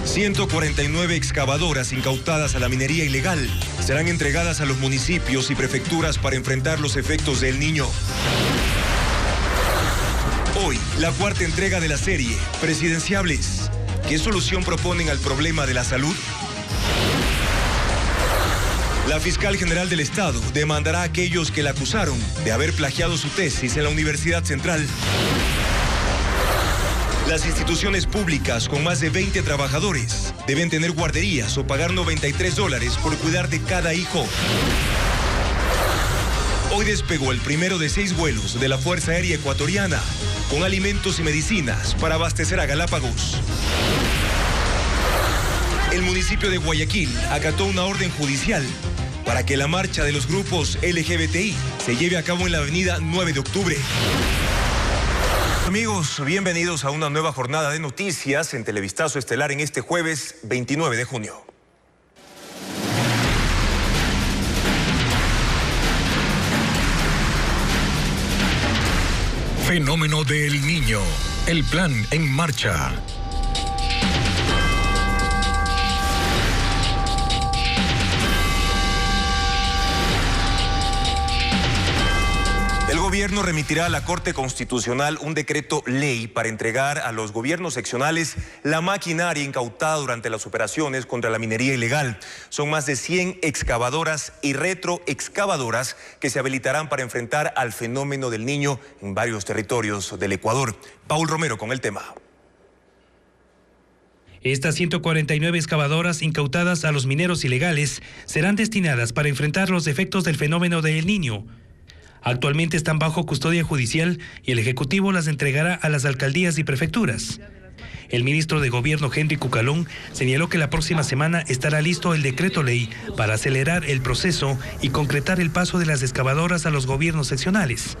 149 excavadoras incautadas a la minería ilegal serán entregadas a los municipios y prefecturas para enfrentar los efectos del Niño. Hoy, la cuarta entrega de la serie Presidenciables. ¿Qué solución proponen al problema de la salud? La fiscal general del Estado demandará a aquellos que la acusaron de haber plagiado su tesis en la Universidad Central. Las instituciones públicas con más de 20 trabajadores deben tener guarderías o pagar $93 por cuidar de cada hijo. Hoy despegó el primero de 6 vuelos de la Fuerza Aérea Ecuatoriana con alimentos y medicinas para abastecer a Galápagos. El municipio de Guayaquil acató una orden judicial para que la marcha de los grupos LGBTI se lleve a cabo en la avenida 9 de octubre. Amigos, bienvenidos a una nueva jornada de noticias en Televistazo Estelar en este jueves 29 de junio. Fenómeno del Niño. El plan en marcha. El gobierno remitirá a la Corte Constitucional un decreto ley para entregar a los gobiernos seccionales la maquinaria incautada durante las operaciones contra la minería ilegal. Son más de 100 excavadoras y retroexcavadoras que se habilitarán para enfrentar al fenómeno del Niño en varios territorios del Ecuador. Paul Romero con el tema. Estas 149 excavadoras incautadas a los mineros ilegales serán destinadas para enfrentar los efectos del fenómeno del Niño. Actualmente están bajo custodia judicial y el Ejecutivo las entregará a las alcaldías y prefecturas. El ministro de Gobierno, Henry Cucalón, señaló que la próxima semana estará listo el decreto ley para acelerar el proceso y concretar el paso de las excavadoras a los gobiernos seccionales.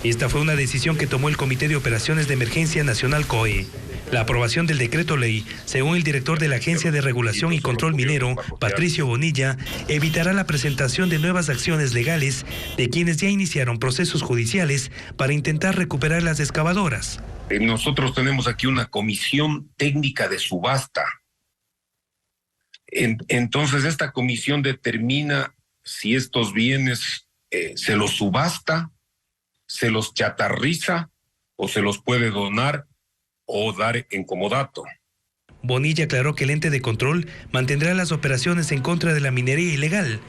Esta fue una decisión que tomó el Comité de Operaciones de Emergencia Nacional COE. La aprobación del decreto ley, según el director de la Agencia de Regulación y Control Minero, Patricio Bonilla, evitará la presentación de nuevas acciones legales de quienes ya iniciaron procesos judiciales para intentar recuperar las excavadoras. Nosotros tenemos aquí una comisión técnica de subasta. Entonces esta comisión determina si estos bienes se los subasta, se los chatarriza o se los puede donar o dar en comodato. Bonilla aclaró que el ente de control mantendrá las operaciones en contra de la minería ilegal.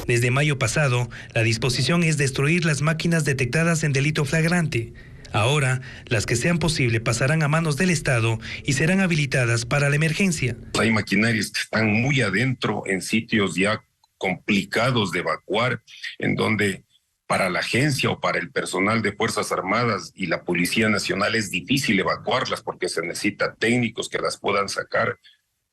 Desde mayo pasado, la disposición es destruir las máquinas detectadas en delito flagrante. Ahora, las que sean posible pasarán a manos del Estado y serán habilitadas para la emergencia. Hay maquinarias que están muy adentro en sitios ya complicados de evacuar, en donde para la agencia o para el personal de Fuerzas Armadas y la Policía Nacional es difícil evacuarlas porque se necesita técnicos que las puedan sacar.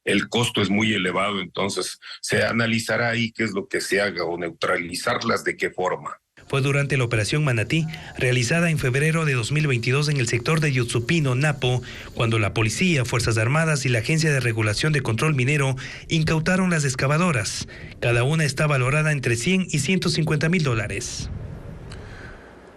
El costo es muy elevado, entonces se analizará ahí qué es lo que se haga o neutralizarlas de qué forma. Fue durante la operación Manatí, realizada en febrero de 2022 en el sector de Yotzupino, Napo, cuando la Policía, Fuerzas Armadas y la Agencia de Regulación de Control Minero incautaron las excavadoras. Cada una está valorada entre $100 y $150,000.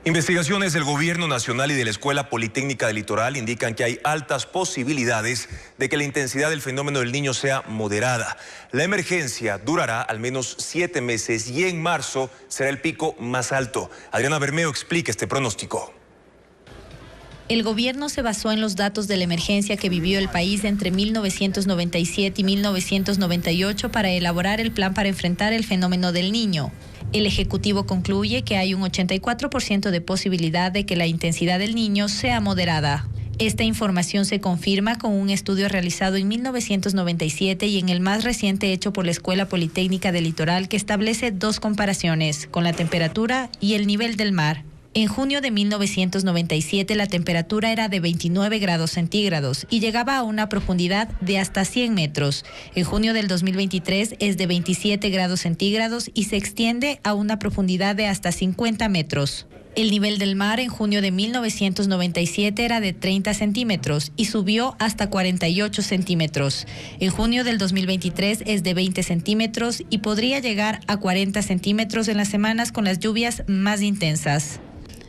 Investigaciones del Gobierno Nacional y de la Escuela Politécnica del Litoral indican que hay altas posibilidades de que la intensidad del fenómeno del Niño sea moderada. La emergencia durará al menos 7 meses y en marzo será el pico más alto. Adriana Bermeo explica este pronóstico. El gobierno se basó en los datos de la emergencia que vivió el país entre 1997 y 1998 para elaborar el plan para enfrentar el fenómeno del Niño. El Ejecutivo concluye que hay un 84% de posibilidad de que la intensidad del Niño sea moderada. Esta información se confirma con un estudio realizado en 1997 y en el más reciente hecho por la Escuela Politécnica del Litoral, que establece 2 comparaciones, con la temperatura y el nivel del mar. En junio de 1997 la temperatura era de 29 grados centígrados y llegaba a una profundidad de hasta 100 metros. En junio del 2023 es de 27 grados centígrados y se extiende a una profundidad de hasta 50 metros. El nivel del mar en junio de 1997 era de 30 centímetros y subió hasta 48 centímetros. En junio del 2023 es de 20 centímetros y podría llegar a 40 centímetros en las semanas con las lluvias más intensas.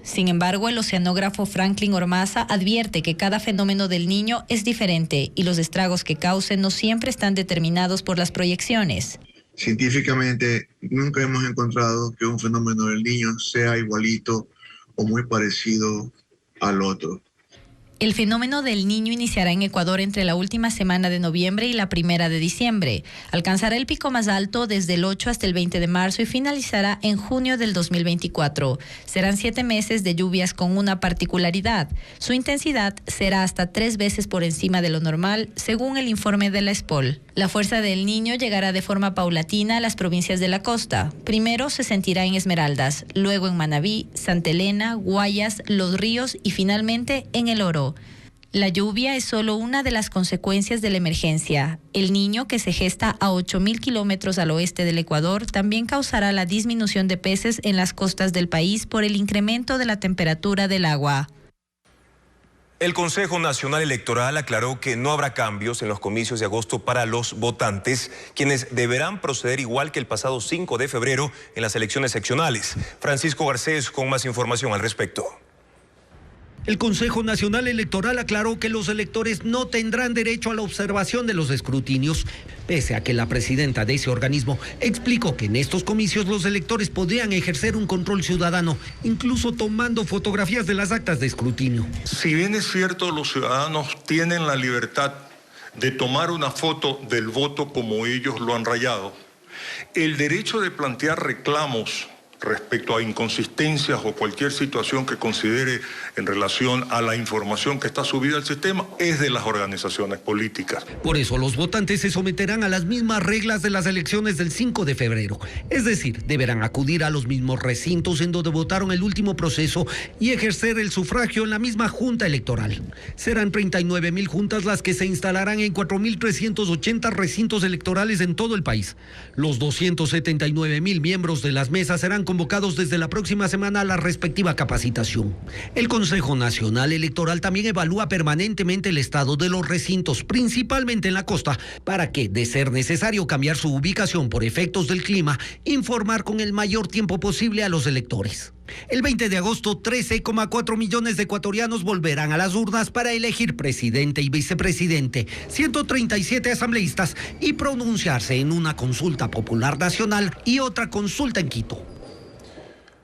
Sin embargo, el oceanógrafo Franklin Ormaza advierte que cada fenómeno del Niño es diferente y los estragos que causen no siempre están determinados por las proyecciones. Científicamente nunca hemos encontrado que un fenómeno del Niño sea igualito o muy parecido al otro. El fenómeno del Niño iniciará en Ecuador entre la última semana de noviembre y la primera de diciembre. Alcanzará el pico más alto desde el 8 hasta el 20 de marzo y finalizará en junio del 2024. Serán 7 meses de lluvias con una particularidad. Su intensidad será hasta 3 veces por encima de lo normal, según el informe de la SPOL. La fuerza del Niño llegará de forma paulatina a las provincias de la costa. Primero se sentirá en Esmeraldas, luego en Manabí, Santa Elena, Guayas, Los Ríos y finalmente en El Oro. La lluvia es solo una de las consecuencias de la emergencia. El Niño, que se gesta a 8.000 kilómetros al oeste del Ecuador, también causará la disminución de peces en las costas del país por el incremento de la temperatura del agua. El Consejo Nacional Electoral aclaró que no habrá cambios en los comicios de agosto para los votantes, quienes deberán proceder igual que el pasado 5 de febrero en las elecciones seccionales. Francisco Garcés con más información al respecto. El Consejo Nacional Electoral aclaró que los electores no tendrán derecho a la observación de los escrutinios, pese a que la presidenta de ese organismo explicó que en estos comicios los electores podrían ejercer un control ciudadano, incluso tomando fotografías de las actas de escrutinio. Si bien es cierto, los ciudadanos tienen la libertad de tomar una foto del voto como ellos lo han rayado, el derecho de plantear reclamos respecto a inconsistencias o cualquier situación que considere en relación a la información que está subida al sistema es de las organizaciones políticas. Por eso los votantes se someterán a las mismas reglas de las elecciones del 5 de febrero. Es decir, deberán acudir a los mismos recintos en donde votaron el último proceso y ejercer el sufragio en la misma junta electoral. Serán 39.000 juntas las que se instalarán en 4.380 recintos electorales en todo el país. Los 279.000 miembros de las mesas serán convocados desde la próxima semana a la respectiva capacitación. El Consejo Nacional Electoral también evalúa permanentemente el estado de los recintos, principalmente en la costa, para que, de ser necesario cambiar su ubicación por efectos del clima, informar con el mayor tiempo posible a los electores. El 20 de agosto, 13,4 millones de ecuatorianos volverán a las urnas para elegir presidente y vicepresidente, 137 asambleístas y pronunciarse en una consulta popular nacional y otra consulta en Quito.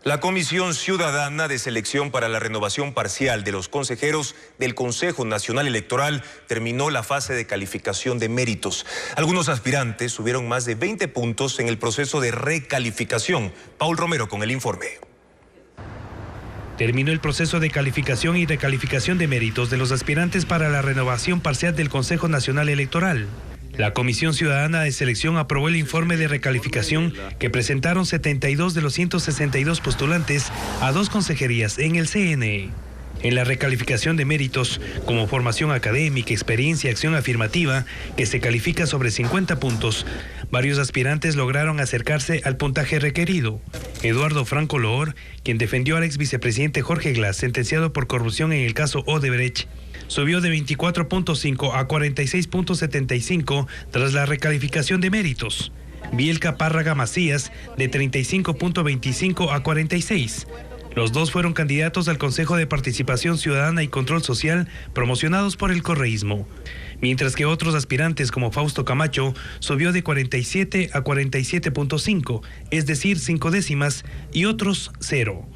La Comisión Ciudadana de Selección para la Renovación Parcial de los consejeros del Consejo Nacional Electoral terminó la fase de calificación de méritos. Algunos aspirantes subieron más de 20 puntos en el proceso de recalificación. Paul Romero con el informe. Terminó el proceso de calificación y recalificación de méritos de los aspirantes para la renovación parcial del Consejo Nacional Electoral. La Comisión Ciudadana de Selección aprobó el informe de recalificación que presentaron 72 de los 162 postulantes a 2 consejerías en el CNE. En la recalificación de méritos, como formación académica, experiencia y acción afirmativa, que se califica sobre 50 puntos, varios aspirantes lograron acercarse al puntaje requerido. Eduardo Franco Loor, quien defendió al ex vicepresidente Jorge Glass, sentenciado por corrupción en el caso Odebrecht, subió de 24.5 a 46.75 tras la recalificación de méritos. Bielka Párraga Macías, de 35.25 a 46. Los dos fueron candidatos al Consejo de Participación Ciudadana y Control Social promocionados por el correísmo, mientras que otros aspirantes como Fausto Camacho subió de 47 a 47.5, es decir, 5 décimas, y otros 0.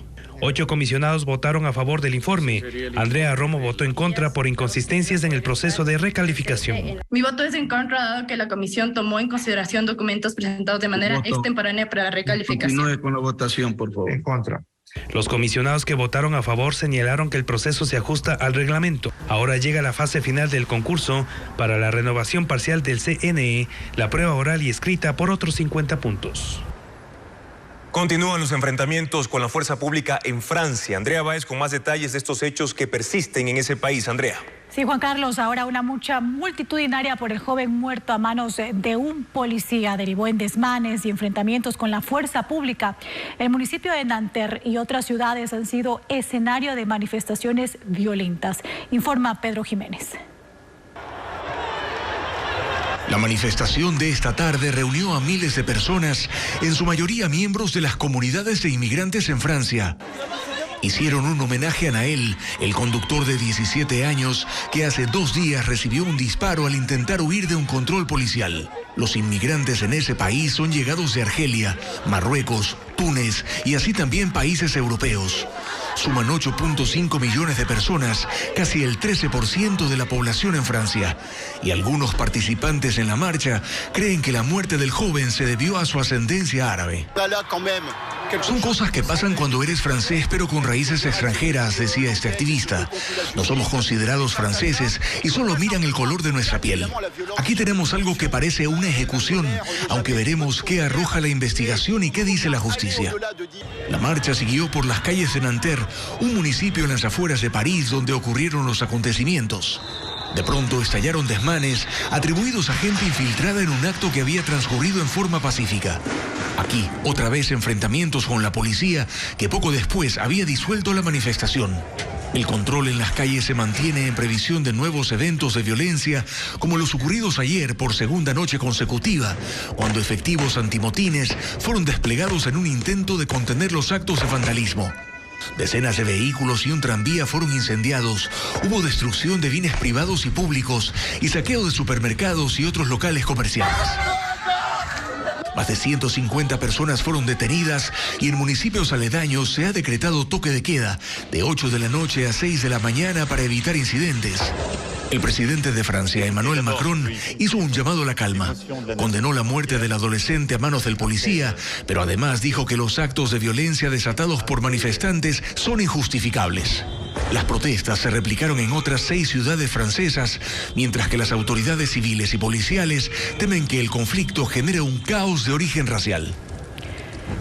8 comisionados votaron a favor del informe. Andrea Romo votó en contra por inconsistencias en el proceso de recalificación. Mi voto es en contra, dado que la comisión tomó en consideración documentos presentados de manera extemporánea para la recalificación. Continúe con la votación, por favor. En contra. Los comisionados que votaron a favor señalaron que el proceso se ajusta al reglamento. Ahora llega la fase final del concurso para la renovación parcial del CNE, la prueba oral y escrita por otros 50 puntos. Continúan los enfrentamientos con la fuerza pública en Francia. Andrea Báez con más detalles de estos hechos que persisten en ese país. Andrea. Sí, Juan Carlos, ahora una marcha multitudinaria por el joven muerto a manos de un policía derivó en desmanes y enfrentamientos con la fuerza pública. El municipio de Nanterre y otras ciudades han sido escenario de manifestaciones violentas, informa Pedro Jiménez. La manifestación de esta tarde reunió a miles de personas, en su mayoría miembros de las comunidades de inmigrantes en Francia. Hicieron un homenaje a Nael, el conductor de 17 años, que hace 2 días recibió un disparo al intentar huir de un control policial. Los inmigrantes en ese país son llegados de Argelia, Marruecos, Túnez y así también países europeos. Suman 8.5 millones de personas, casi el 13% de la población en Francia. Y algunos participantes en la marcha creen que la muerte del joven se debió a su ascendencia árabe. Son cosas que pasan cuando eres francés pero con raíces extranjeras, decía este activista. No somos considerados franceses y solo miran el color de nuestra piel. Aquí tenemos algo que parece una ejecución, aunque veremos qué arroja la investigación y qué dice la justicia. La marcha siguió por las calles de Nanterre, un municipio en las afueras de París donde ocurrieron los acontecimientos. De pronto estallaron desmanes atribuidos a gente infiltrada en un acto que había transcurrido en forma pacífica. Aquí, otra vez enfrentamientos con la policía, que poco después había disuelto la manifestación. El control en las calles se mantiene en previsión de nuevos eventos de violencia, como los ocurridos ayer por segunda noche consecutiva, cuando efectivos antimotines fueron desplegados en un intento de contener los actos de vandalismo. Decenas de vehículos y un tranvía fueron incendiados, hubo destrucción de bienes privados y públicos y saqueo de supermercados y otros locales comerciales. Más de 150 personas fueron detenidas y en municipios aledaños se ha decretado toque de queda de 8 de la noche a 6 de la mañana para evitar incidentes. El presidente de Francia, Emmanuel Macron, hizo un llamado a la calma. Condenó la muerte del adolescente a manos del policía, pero además dijo que los actos de violencia desatados por manifestantes son injustificables. Las protestas se replicaron en otras 6 ciudades francesas, mientras que las autoridades civiles y policiales temen que el conflicto genere un caos de origen racial.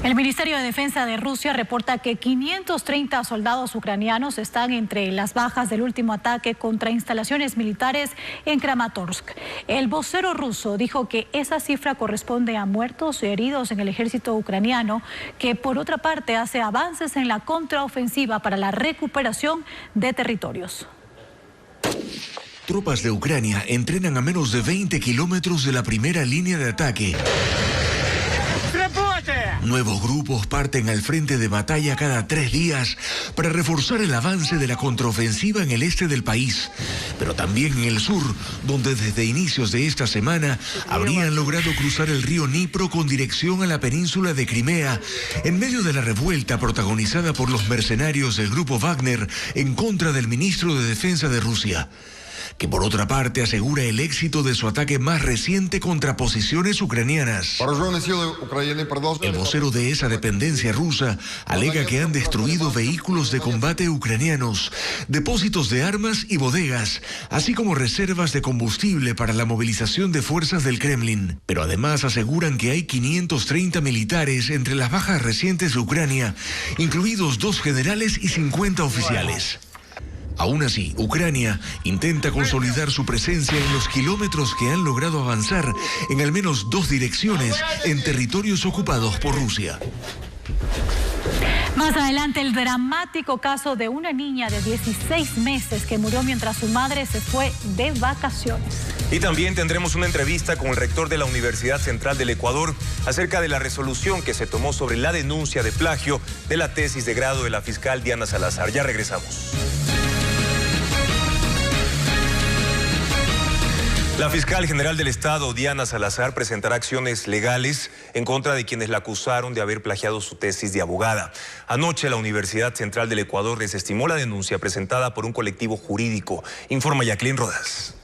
El Ministerio de Defensa de Rusia reporta que 530 soldados ucranianos están entre las bajas del último ataque contra instalaciones militares en Kramatorsk. El vocero ruso dijo que esa cifra corresponde a muertos y heridos en el ejército ucraniano, que por otra parte hace avances en la contraofensiva para la recuperación de territorios. Tropas de Ucrania entrenan a menos de 20 kilómetros de la primera línea de ataque. Nuevos grupos parten al frente de batalla cada 3 días para reforzar el avance de la contraofensiva en el este del país, pero también en el sur, donde desde inicios de esta semana habrían logrado cruzar el río Dnipro con dirección a la península de Crimea, en medio de la revuelta protagonizada por los mercenarios del grupo Wagner en contra del ministro de Defensa de Rusia, que por otra parte asegura el éxito de su ataque más reciente contra posiciones ucranianas. El vocero de esa dependencia rusa alega que han destruido vehículos de combate ucranianos, depósitos de armas y bodegas, así como reservas de combustible para la movilización de fuerzas del Kremlin. Pero además aseguran que hay 530 militares entre las bajas recientes de Ucrania, incluidos 2 generales y 50 oficiales. Aún así, Ucrania intenta consolidar su presencia en los kilómetros que han logrado avanzar en al menos 2 direcciones en territorios ocupados por Rusia. Más adelante, el dramático caso de una niña de 16 meses que murió mientras su madre se fue de vacaciones. Y también tendremos una entrevista con el rector de la Universidad Central del Ecuador acerca de la resolución que se tomó sobre la denuncia de plagio de la tesis de grado de la fiscal Diana Salazar. Ya regresamos. La fiscal general del Estado, Diana Salazar, presentará acciones legales en contra de quienes la acusaron de haber plagiado su tesis de abogada. Anoche, la Universidad Central del Ecuador desestimó la denuncia presentada por un colectivo jurídico. Informa Jacqueline Rodas.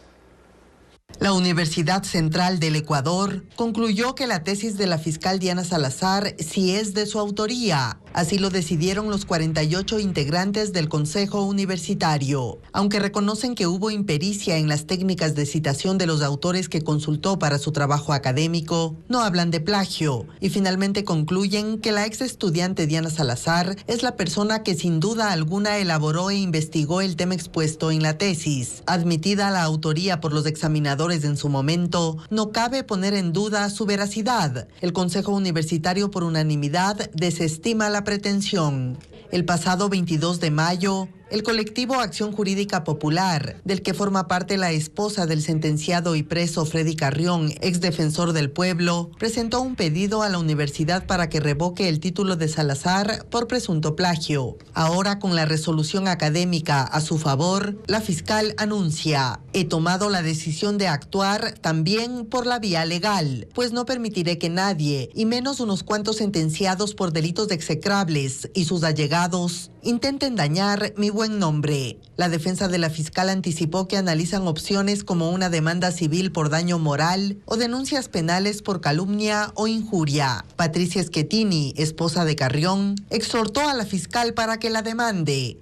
La Universidad Central del Ecuador concluyó que la tesis de la fiscal Diana Salazar sí es de su autoría. Así lo decidieron los 48 integrantes del Consejo Universitario. Aunque reconocen que hubo impericia en las técnicas de citación de los autores que consultó para su trabajo académico, no hablan de plagio y finalmente concluyen que la ex estudiante Diana Salazar es la persona que sin duda alguna elaboró e investigó el tema expuesto en la tesis. Admitida la autoría por los examinadores en su momento, no cabe poner en duda su veracidad. El Consejo Universitario por unanimidad desestima la pretensión. El pasado 22 de mayo, el colectivo Acción Jurídica Popular, del que forma parte la esposa del sentenciado y preso Freddy Carrión, ex defensor del pueblo, presentó un pedido a la universidad para que revoque el título de Salazar por presunto plagio. Ahora, con la resolución académica a su favor, la fiscal anuncia: he tomado la decisión de actuar también por la vía legal, pues no permitiré que nadie, y menos unos cuantos sentenciados por delitos execrables y sus allegados, intenten dañar mi buen nombre. La defensa de la fiscal anticipó que analizan opciones como una demanda civil por daño moral o denuncias penales por calumnia o injuria. Patricia Schettini, esposa de Carrión, exhortó a la fiscal para que la demande.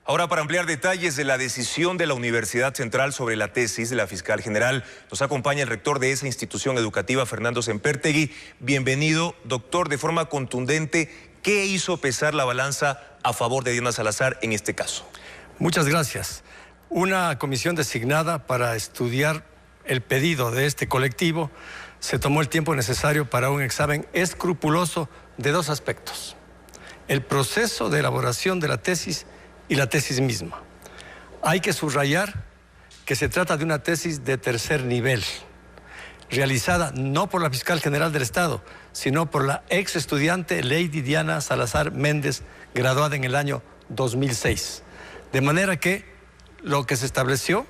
Ahora, para ampliar detalles de la decisión de la Universidad Central sobre la tesis de la fiscal general, nos acompaña el rector de esa institución educativa, Fernando Sempertegui. Bienvenido, doctor. De forma contundente, ¿qué hizo pesar la balanza a favor de Diana Salazar en este caso? Muchas gracias. Una comisión designada para estudiar el pedido de este colectivo se tomó el tiempo necesario para un examen escrupuloso de dos aspectos: el proceso de elaboración de la tesis y la tesis misma. Hay que subrayar que se trata de una tesis de tercer nivel, realizada no por la fiscal general del Estado, sino por la ex estudiante Lady Diana Salazar Méndez, graduada en el año 2006. De manera que lo que se estableció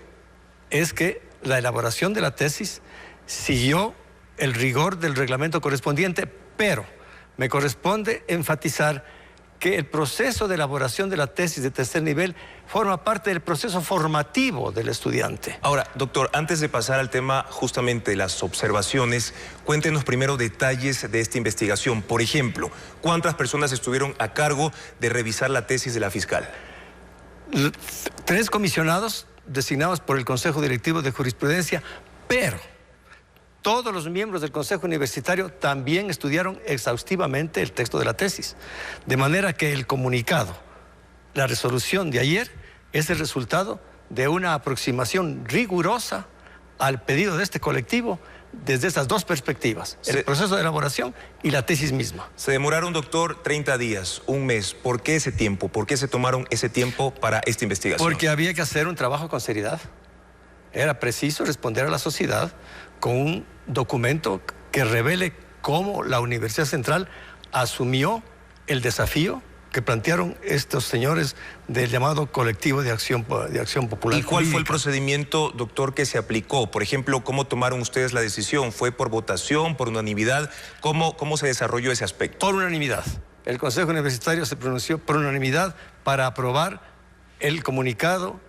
es que la elaboración de la tesis siguió el rigor del reglamento correspondiente, pero me corresponde enfatizar que el proceso de elaboración de la tesis de tercer nivel forma parte del proceso formativo del estudiante. Ahora, doctor, antes de pasar al tema justamente de las observaciones, cuéntenos primero detalles de esta investigación. Por ejemplo, ¿cuántas personas estuvieron a cargo de revisar la tesis de la fiscal? 3 comisionados designados por el Consejo Directivo de Jurisprudencia, pero todos los miembros del Consejo Universitario también estudiaron exhaustivamente el texto de la tesis. De manera que el comunicado, la resolución de ayer, es el resultado de una aproximación rigurosa al pedido de este colectivo desde estas dos perspectivas: el proceso de elaboración y la tesis misma. Se demoraron, doctor, 30 días, un mes. ¿Por qué ese tiempo? ¿Por qué se tomaron ese tiempo para esta investigación? Porque había que hacer un trabajo con seriedad. Era preciso responder a la sociedad con un documento que revele cómo la Universidad Central asumió el desafío que plantearon estos señores del llamado colectivo de acción popular. ¿Y cuál fue el procedimiento, doctor, que se aplicó? Por ejemplo, ¿cómo tomaron ustedes la decisión? ¿Fue por votación, por unanimidad? ¿Cómo se desarrolló ese aspecto? Por unanimidad. El Consejo Universitario se pronunció por unanimidad para aprobar el comunicado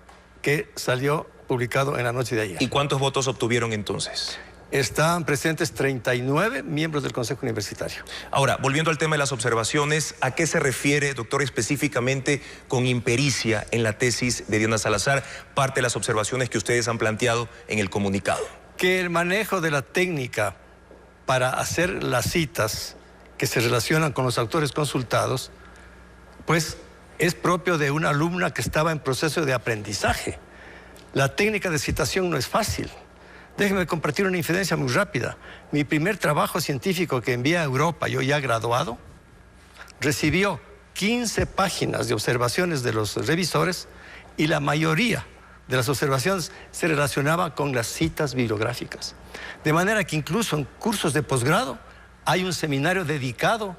que salió publicado en la noche de ayer. ¿Y cuántos votos obtuvieron entonces? Están presentes 39 miembros del Consejo Universitario. Ahora, volviendo al tema de las observaciones, ¿a qué se refiere, doctor, específicamente con impericia en la tesis de Diana Salazar? Parte de las observaciones que ustedes han planteado en el comunicado. Que el manejo de la técnica para hacer las citas que se relacionan con los autores consultados, pues es propio de una alumna que estaba en proceso de aprendizaje. La técnica de citación no es fácil. Déjenme compartir una infidencia muy rápida. Mi primer trabajo científico que envié a Europa, yo ya graduado, recibió 15 páginas de observaciones de los revisores y la mayoría de las observaciones se relacionaba con las citas bibliográficas. De manera que incluso en cursos de posgrado hay un seminario dedicado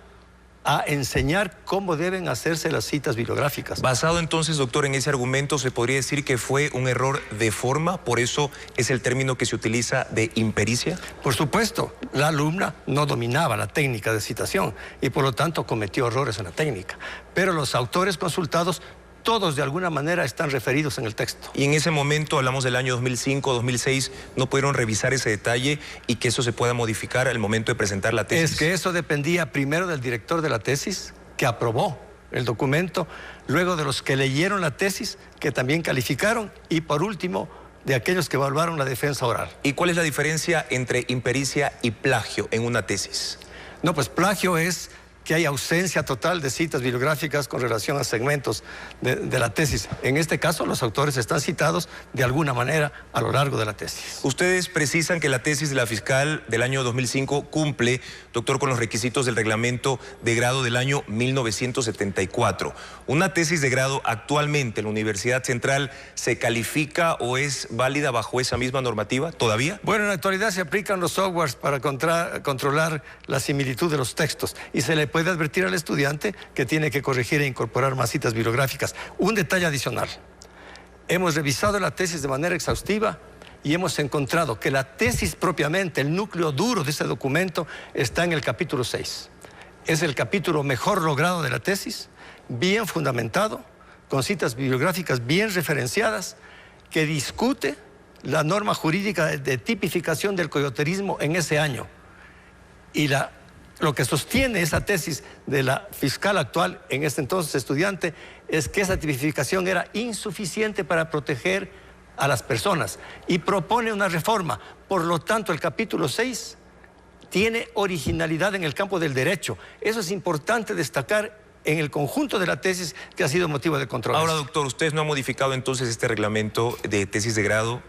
a enseñar cómo deben hacerse las citas bibliográficas. Basado entonces, doctor, en ese argumento, ¿se podría decir que fue un error de forma? ¿Por eso es el término que se utiliza de impericia? Por supuesto, la alumna no dominaba la técnica de citación y por lo tanto cometió errores en la técnica. Pero los autores consultados, todos de alguna manera están referidos en el texto. Y en ese momento, hablamos del año 2005, 2006, ¿no pudieron revisar ese detalle y que eso se pueda modificar al momento de presentar la tesis? Es que eso dependía primero del director de la tesis, que aprobó el documento, luego de los que leyeron la tesis, que también calificaron, y por último, de aquellos que evaluaron la defensa oral. ¿Y cuál es la diferencia entre impericia y plagio en una tesis? No, pues plagio es que hay ausencia total de citas bibliográficas con relación a segmentos de la tesis. En este caso, los autores están citados de alguna manera a lo largo de la tesis. Ustedes precisan que la tesis de la fiscal del año 2005 cumple, doctor, con los requisitos del reglamento de grado del año 1974. ¿Una tesis de grado actualmente en la Universidad Central se califica o es válida bajo esa misma normativa todavía? Bueno, en la actualidad se aplican los softwares para controlar la similitud de los textos y se le puede advertir al estudiante que tiene que corregir e incorporar más citas bibliográficas. Un detalle adicional. Hemos revisado la tesis de manera exhaustiva y hemos encontrado que la tesis propiamente, el núcleo duro de ese documento, está en el capítulo 6. Es el capítulo mejor logrado de la tesis, bien fundamentado, con citas bibliográficas bien referenciadas, que discute la norma jurídica de tipificación del coyoterismo en ese año. Y lo que sostiene esa tesis de la fiscal actual, en este entonces estudiante, es que esa tipificación era insuficiente para proteger a las personas y propone una reforma. Por lo tanto, el capítulo 6 tiene originalidad en el campo del derecho. Eso es importante destacar en el conjunto de la tesis, que ha sido motivo de controversia. Ahora, doctor, ¿ustedes no han modificado entonces este reglamento de tesis de grado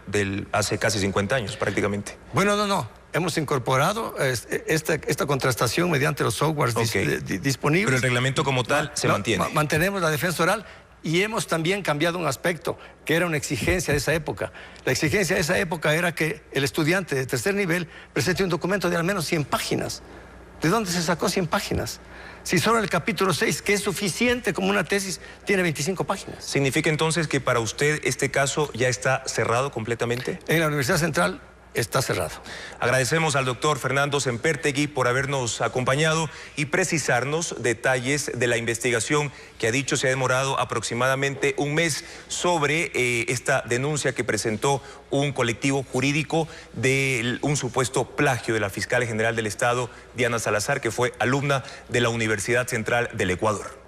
hace casi 50 años prácticamente? Bueno, no. Hemos incorporado esta contrastación mediante los softwares disponibles. Pero el reglamento como tal se mantiene. Mantenemos la defensa oral y hemos también cambiado un aspecto que era una exigencia de esa época. La exigencia de esa época era que el estudiante de tercer nivel presente un documento de al menos 100 páginas. ¿De dónde se sacó 100 páginas? Si solo el capítulo 6, que es suficiente como una tesis, tiene 25 páginas. ¿Significa entonces que para usted este caso ya está cerrado completamente? En la Universidad Central está cerrado. Agradecemos al doctor Fernando Sempertegui por habernos acompañado y precisarnos detalles de la investigación que ha dicho se ha demorado aproximadamente un mes sobre esta denuncia que presentó un colectivo jurídico de un supuesto plagio de la fiscal general del Estado, Diana Salazar, que fue alumna de la Universidad Central del Ecuador.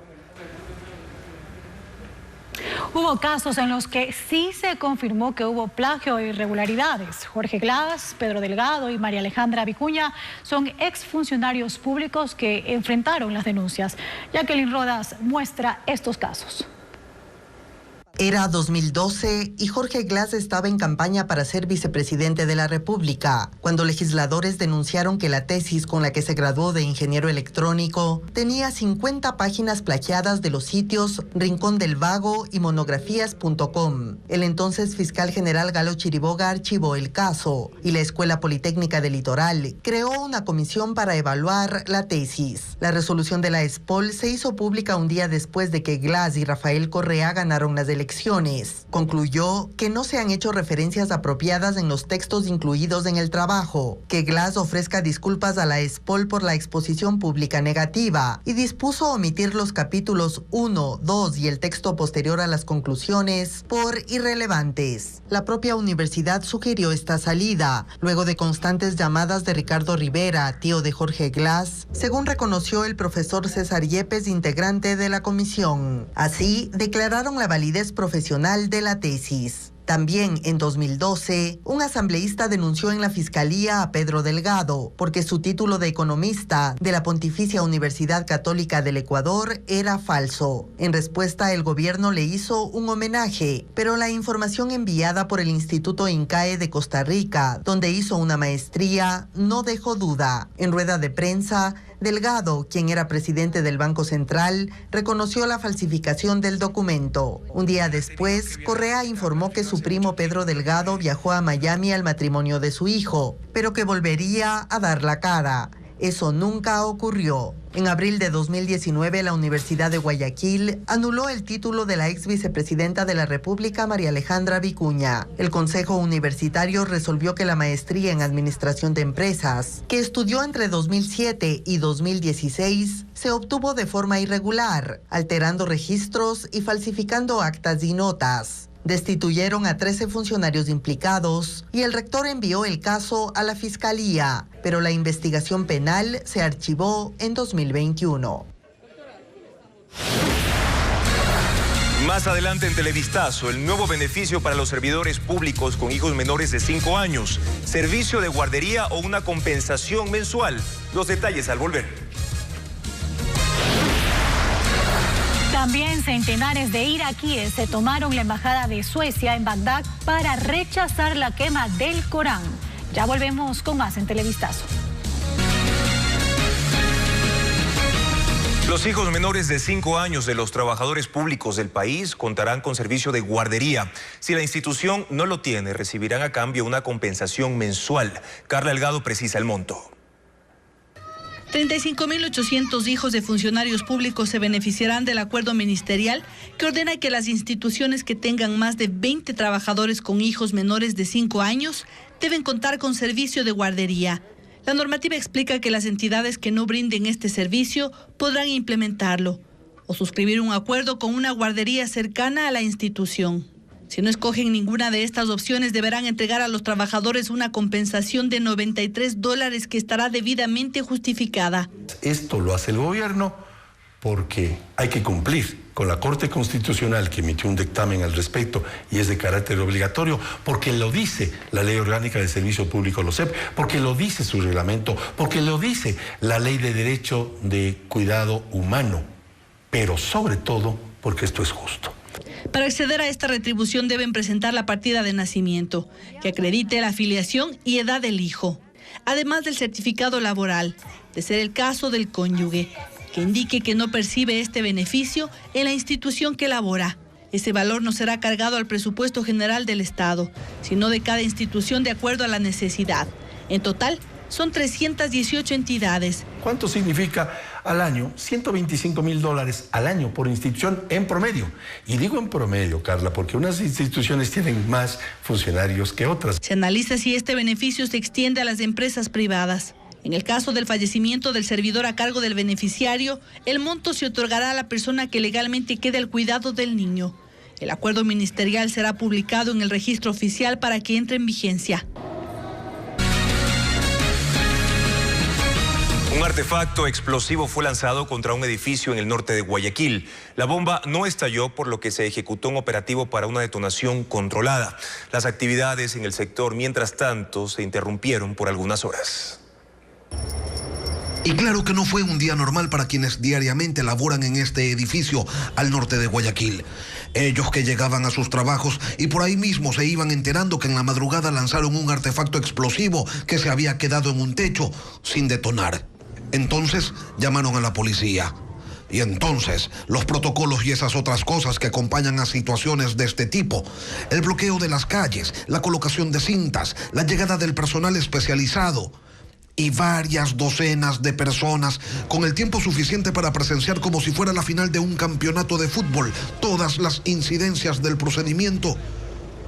Hubo casos en los que sí se confirmó que hubo plagio e irregularidades. Jorge Glass, Pedro Delgado y María Alejandra Vicuña son exfuncionarios públicos que enfrentaron las denuncias. Jacqueline Rodas muestra estos casos. Era 2012 y Jorge Glass estaba en campaña para ser vicepresidente de la República, cuando legisladores denunciaron que la tesis con la que se graduó de ingeniero electrónico tenía 50 páginas plagiadas de los sitios Rincón del Vago y monografías.com. El entonces fiscal general Galo Chiriboga archivó el caso y la Escuela Politécnica del Litoral creó una comisión para evaluar la tesis. La resolución de la ESPOL se hizo pública un día después de que Glass y Rafael Correa ganaron las elecciones. Concluyó que no se han hecho referencias apropiadas en los textos incluidos en el trabajo, que Glass ofrezca disculpas a la ESPOL por la exposición pública negativa y dispuso omitir los capítulos 1, 2 y el texto posterior a las conclusiones por irrelevantes. La propia universidad sugirió esta salida, luego de constantes llamadas de Ricardo Rivera, tío de Jorge Glass, según reconoció el profesor César Yepes, integrante de la comisión. Así, declararon la validez profesional de la tesis. También en 2012, un asambleísta denunció en la Fiscalía a Pedro Delgado porque su título de economista de la Pontificia Universidad Católica del Ecuador era falso. En respuesta, el gobierno le hizo un homenaje, pero la información enviada por el Instituto INCAE de Costa Rica, donde hizo una maestría, no dejó duda. En rueda de prensa, Delgado, quien era presidente del Banco Central, reconoció la falsificación del documento. Un día después, Correa informó que su primo Pedro Delgado viajó a Miami al matrimonio de su hijo, pero que volvería a dar la cara. Eso nunca ocurrió. En abril de 2019, la Universidad de Guayaquil anuló el título de la ex vicepresidenta de la República, María Alejandra Vicuña. El Consejo Universitario resolvió que la maestría en Administración de Empresas, que estudió entre 2007 y 2016, se obtuvo de forma irregular, alterando registros y falsificando actas y notas. Destituyeron a 13 funcionarios implicados y el rector envió el caso a la Fiscalía, pero la investigación penal se archivó en 2021. Más adelante en Televistazo, el nuevo beneficio para los servidores públicos con hijos menores de 5 años, servicio de guardería o una compensación mensual. Los detalles al volver. centenares de iraquíes se tomaron la embajada de Suecia en Bagdad para rechazar la quema del Corán. Ya volvemos con más en Televistazo. Los hijos menores de 5 años de los trabajadores públicos del país contarán con servicio de guardería. Si la institución no lo tiene, recibirán a cambio una compensación mensual. Carla Delgado precisa el monto. 35.800 hijos de funcionarios públicos se beneficiarán del acuerdo ministerial que ordena que las instituciones que tengan más de 20 trabajadores con hijos menores de 5 años deben contar con servicio de guardería. La normativa explica que las entidades que no brinden este servicio podrán implementarlo o suscribir un acuerdo con una guardería cercana a la institución. Si no escogen ninguna de estas opciones, deberán entregar a los trabajadores una compensación de $93 que estará debidamente justificada. Esto lo hace el gobierno porque hay que cumplir con la Corte Constitucional que emitió un dictamen al respecto y es de carácter obligatorio, porque lo dice la Ley Orgánica de Servicio Público, LOSEP, porque lo dice su reglamento, porque lo dice la Ley de Derecho de Cuidado Humano, pero sobre todo porque esto es justo. Para acceder a esta retribución deben presentar la partida de nacimiento, que acredite la afiliación y edad del hijo, además del certificado laboral, de ser el caso del cónyuge, que indique que no percibe este beneficio en la institución que labora. Ese valor no será cargado al presupuesto general del Estado, sino de cada institución de acuerdo a la necesidad. En total, son 318 entidades. ¿Cuánto significa al año? $125.000 al año por institución en promedio. Y digo en promedio, Carla, porque unas instituciones tienen más funcionarios que otras. Se analiza si este beneficio se extiende a las empresas privadas. En el caso del fallecimiento del servidor a cargo del beneficiario, el monto se otorgará a la persona que legalmente quede al cuidado del niño. El acuerdo ministerial será publicado en el registro oficial para que entre en vigencia. Un artefacto explosivo fue lanzado contra un edificio en el norte de Guayaquil. La bomba no estalló, por lo que se ejecutó un operativo para una detonación controlada. Las actividades en el sector, mientras tanto, se interrumpieron por algunas horas. Y claro que no fue un día normal para quienes diariamente laboran en este edificio al norte de Guayaquil. Ellos que llegaban a sus trabajos y por ahí mismo se iban enterando que en la madrugada lanzaron un artefacto explosivo que se había quedado en un techo sin detonar. Entonces llamaron a la policía. Y entonces los protocolos y esas otras cosas que acompañan a situaciones de este tipo, el bloqueo de las calles, la colocación de cintas, la llegada del personal especializado y varias docenas de personas con el tiempo suficiente para presenciar como si fuera la final de un campeonato de fútbol todas las incidencias del procedimiento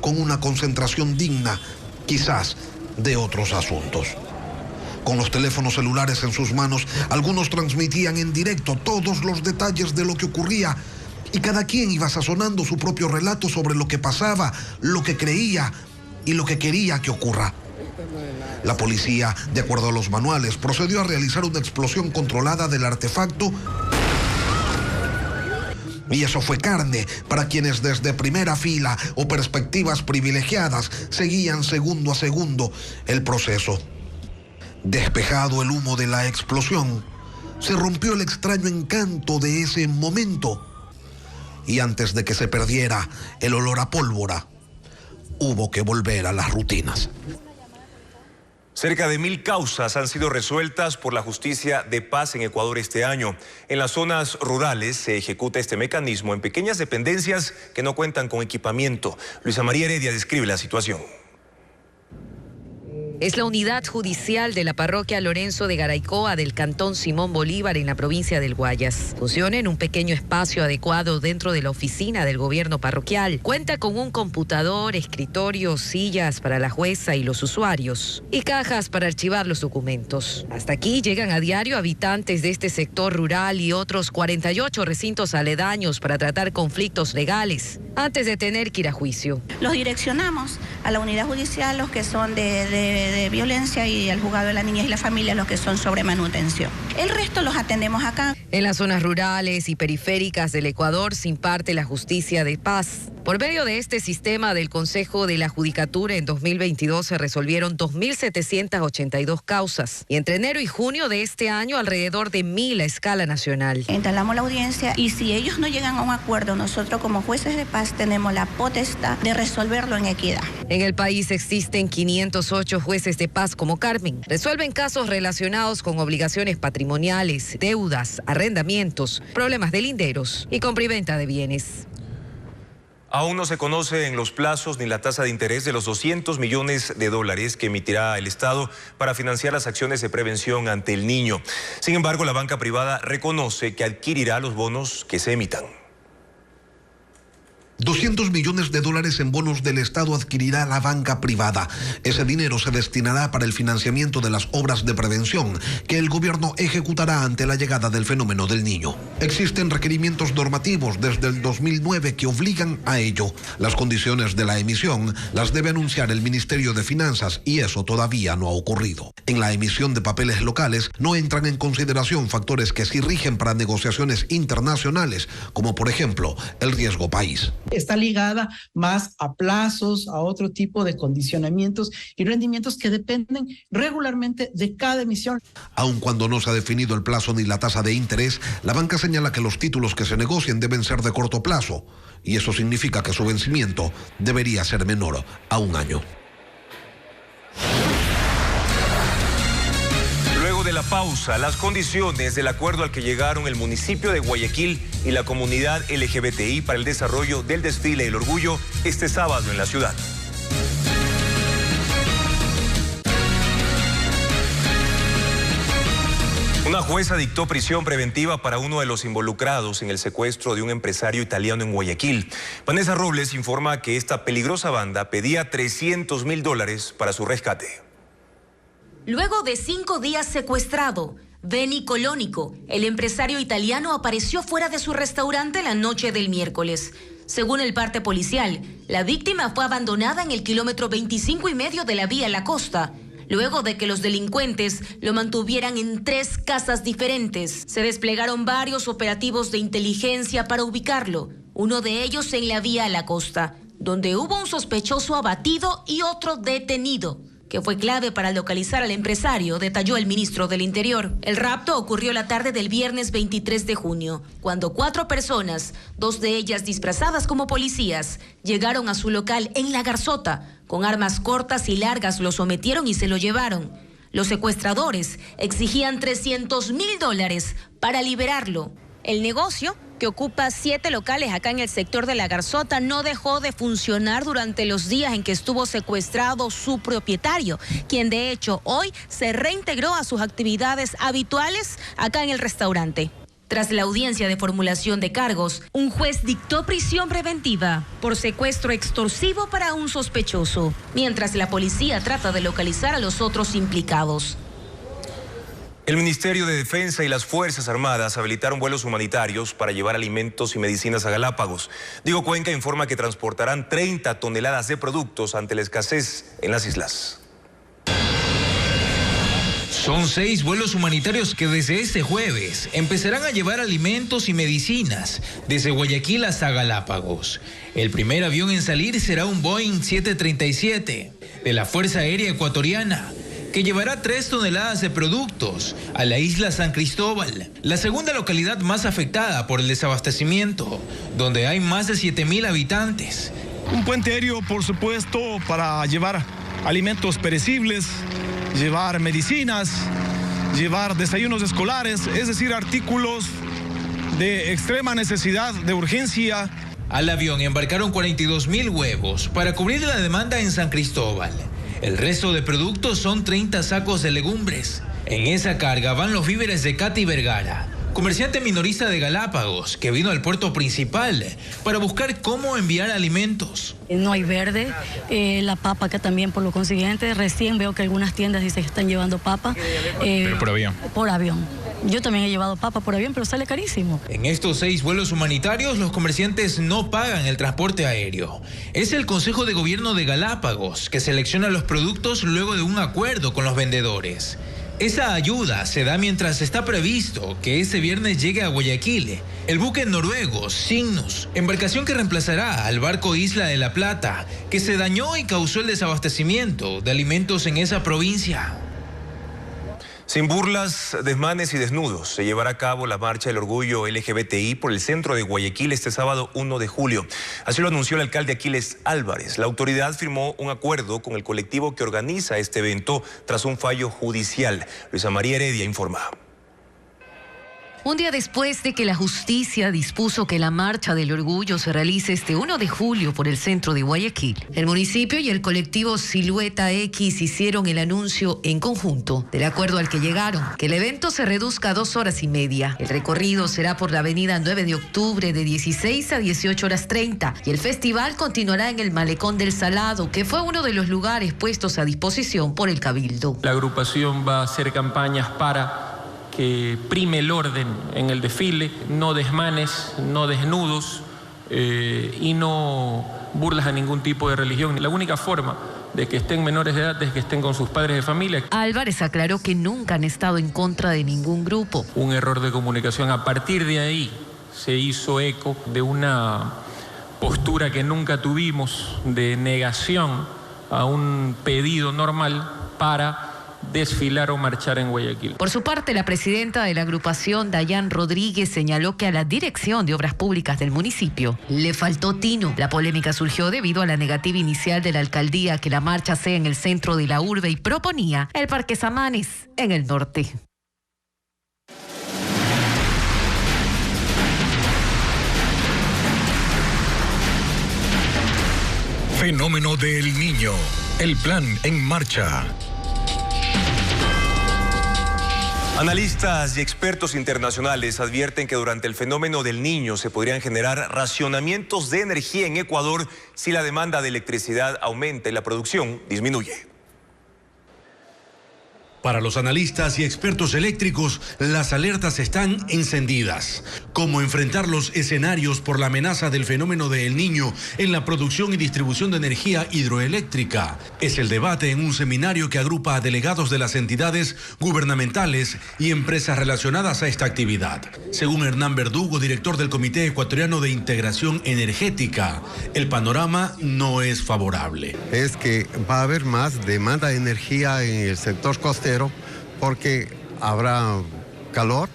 con una concentración digna, quizás, de otros asuntos. Con los teléfonos celulares en sus manos, algunos transmitían en directo todos los detalles de lo que ocurría y cada quien iba sazonando su propio relato sobre lo que pasaba, lo que creía y lo que quería que ocurra. La policía, de acuerdo a los manuales, procedió a realizar una explosión controlada del artefacto y eso fue carne para quienes desde primera fila o perspectivas privilegiadas seguían segundo a segundo el proceso. Despejado el humo de la explosión, se rompió el extraño encanto de ese momento y antes de que se perdiera el olor a pólvora, hubo que volver a las rutinas. Cerca de 1000 causas han sido resueltas por la justicia de paz en Ecuador este año. En las zonas rurales se ejecuta este mecanismo en pequeñas dependencias que no cuentan con equipamiento. Luisa María Heredia describe la situación. Es la unidad judicial de la parroquia Lorenzo de Garaycoa del cantón Simón Bolívar en la provincia del Guayas. Funciona en un pequeño espacio adecuado dentro de la oficina del gobierno parroquial. Cuenta con un computador, escritorio, sillas para la jueza y los usuarios y cajas para archivar los documentos. Hasta aquí llegan a diario habitantes de este sector rural y otros 48 recintos aledaños para tratar conflictos legales antes de tener que ir a juicio. Los direccionamos a la unidad judicial, los que son de violencia, y al juzgado de la niñez y la familia, los que son sobre manutención. El resto los atendemos acá. En las zonas rurales y periféricas del Ecuador se imparte la justicia de paz. Por medio de este sistema del Consejo de la Judicatura, en 2022 se resolvieron 2.782 causas y entre enero y junio de este año alrededor de 1.000 a escala nacional. Entablamos la audiencia y si ellos no llegan a un acuerdo, nosotros como jueces de paz tenemos la potestad de resolverlo en equidad. En el país existen 508 jueces de paz como Carmen. Resuelven casos relacionados con obligaciones patrimoniales, deudas, arrendamientos, problemas de linderos y compraventa de bienes. Aún no se conocen los plazos ni la tasa de interés de los 200 millones de dólares que emitirá el Estado para financiar las acciones de prevención ante el niño. Sin embargo, la banca privada reconoce que adquirirá los bonos que se emitan. 200 millones de dólares en bonos del Estado adquirirá la banca privada. Ese dinero se destinará para el financiamiento de las obras de prevención que el gobierno ejecutará ante la llegada del fenómeno del niño. Existen requerimientos normativos desde el 2009 que obligan a ello. Las condiciones de la emisión las debe anunciar el Ministerio de Finanzas y eso todavía no ha ocurrido. En la emisión de papeles locales no entran en consideración factores que sí rigen para negociaciones internacionales, como por ejemplo el riesgo país. Está ligada más a plazos, a otro tipo de condicionamientos y rendimientos que dependen regularmente de cada emisión. Aun cuando no se ha definido el plazo ni la tasa de interés, la banca señala que los títulos que se negocien deben ser de corto plazo y eso significa que su vencimiento debería ser menor a 1 año. Luego de la pausa, las condiciones del acuerdo al que llegaron el municipio de Guayaquil y la comunidad LGBTI para el desarrollo del desfile del orgullo este sábado en la ciudad. Una jueza dictó prisión preventiva para uno de los involucrados en el secuestro de un empresario italiano en Guayaquil. Vanessa Robles informa que esta peligrosa banda pedía $300.000 para su rescate. Luego de 5 días secuestrado, Benny Colónico, el empresario italiano, apareció fuera de su restaurante la noche del miércoles. Según el parte policial, la víctima fue abandonada en el kilómetro 25,5 de la vía La Costa, luego de que los delincuentes lo mantuvieran en 3 casas diferentes. Se desplegaron varios operativos de inteligencia para ubicarlo, uno de ellos en la vía La Costa, donde hubo un sospechoso abatido y otro detenido, que fue clave para localizar al empresario, detalló el ministro del Interior. El rapto ocurrió la tarde del viernes 23 de junio, cuando 4 personas, 2 de ellas disfrazadas como policías, llegaron a su local en La Garzota. Con armas cortas y largas lo sometieron y se lo llevaron. Los secuestradores exigían $300.000 para liberarlo. El negocio, que ocupa 7 locales acá en el sector de La Garzota, no dejó de funcionar durante los días en que estuvo secuestrado su propietario, quien de hecho hoy se reintegró a sus actividades habituales acá en el restaurante. Tras la audiencia de formulación de cargos, un juez dictó prisión preventiva por secuestro extorsivo para un sospechoso, mientras la policía trata de localizar a los otros implicados. El Ministerio de Defensa y las Fuerzas Armadas habilitaron vuelos humanitarios para llevar alimentos y medicinas a Galápagos. Diego Cuenca informa que transportarán 30 toneladas de productos ante la escasez en las islas. Son 6 vuelos humanitarios que desde este jueves empezarán a llevar alimentos y medicinas desde Guayaquil hasta Galápagos. El primer avión en salir será un Boeing 737 de la Fuerza Aérea Ecuatoriana, que llevará 3 toneladas de productos a la isla San Cristóbal, la segunda localidad más afectada por el desabastecimiento, donde hay más de 7,000 habitantes. Un puente aéreo, por supuesto, para llevar alimentos perecibles, llevar medicinas, llevar desayunos escolares, es decir, artículos de extrema necesidad, de urgencia. Al avión embarcaron 42,000 huevos para cubrir la demanda en San Cristóbal. El resto de productos son 30 sacos de legumbres. En esa carga van los víveres de Katy Vergara, comerciante minorista de Galápagos, que vino al puerto principal para buscar cómo enviar alimentos. No hay verde, la papa acá también, por lo consiguiente, recién veo que algunas tiendas dicen que están llevando papa. Pero por avión. Por avión. Yo también he llevado papa por avión, pero sale carísimo. En estos 6 vuelos humanitarios, los comerciantes no pagan el transporte aéreo. Es el Consejo de Gobierno de Galápagos que selecciona los productos luego de un acuerdo con los vendedores. Esa ayuda se da mientras está previsto que este viernes llegue a Guayaquil el buque noruego Cygnus, embarcación que reemplazará al barco Isla de la Plata, que se dañó y causó el desabastecimiento de alimentos en esa provincia. Sin burlas, desmanes y desnudos, se llevará a cabo la marcha del orgullo LGBTI por el centro de Guayaquil este sábado 1 de julio. Así lo anunció el alcalde Aquiles Álvarez. La autoridad firmó un acuerdo con el colectivo que organiza este evento tras un fallo judicial. Luisa María Heredia informa. Un día después de que la justicia dispuso que la Marcha del Orgullo se realice este 1 de julio por el centro de Guayaquil, el municipio y el colectivo Silueta X hicieron el anuncio en conjunto del acuerdo al que llegaron, que el evento se reduzca a 2 horas y media. El recorrido será por la avenida 9 de octubre de 16 a 18:30 y el festival continuará en el Malecón del Salado, que fue uno de los lugares puestos a disposición por el Cabildo. La agrupación va a hacer campañas para que prime el orden en el desfile, no desmanes, no desnudos y no burlas a ningún tipo de religión. La única forma de que estén menores de edad es que estén con sus padres de familia. Álvarez aclaró que nunca han estado en contra de ningún grupo. Un error de comunicación. A partir de ahí se hizo eco de una postura que nunca tuvimos de negación a un pedido normal para desfilar o marchar en Guayaquil. Por su parte, la presidenta de la agrupación, Dayan Rodríguez, señaló que a la Dirección de Obras Públicas del municipio le faltó tino. La polémica surgió debido a la negativa inicial de la alcaldía que la marcha sea en el centro de la urbe y proponía el Parque Samanes en el norte. Fenómeno del Niño. El plan en marcha. Analistas y expertos internacionales advierten que durante el fenómeno del Niño se podrían generar racionamientos de energía en Ecuador si la demanda de electricidad aumenta y la producción disminuye. Para los analistas y expertos eléctricos, las alertas están encendidas. ¿Cómo enfrentar los escenarios por la amenaza del fenómeno de El Niño en la producción y distribución de energía hidroeléctrica? Es el debate en un seminario que agrupa a delegados de las entidades gubernamentales y empresas relacionadas a esta actividad. Según Hernán Verdugo, director del Comité Ecuatoriano de Integración Energética, el panorama no es favorable. Es que va a haber más demanda de energía en el sector costero, porque habrá calor,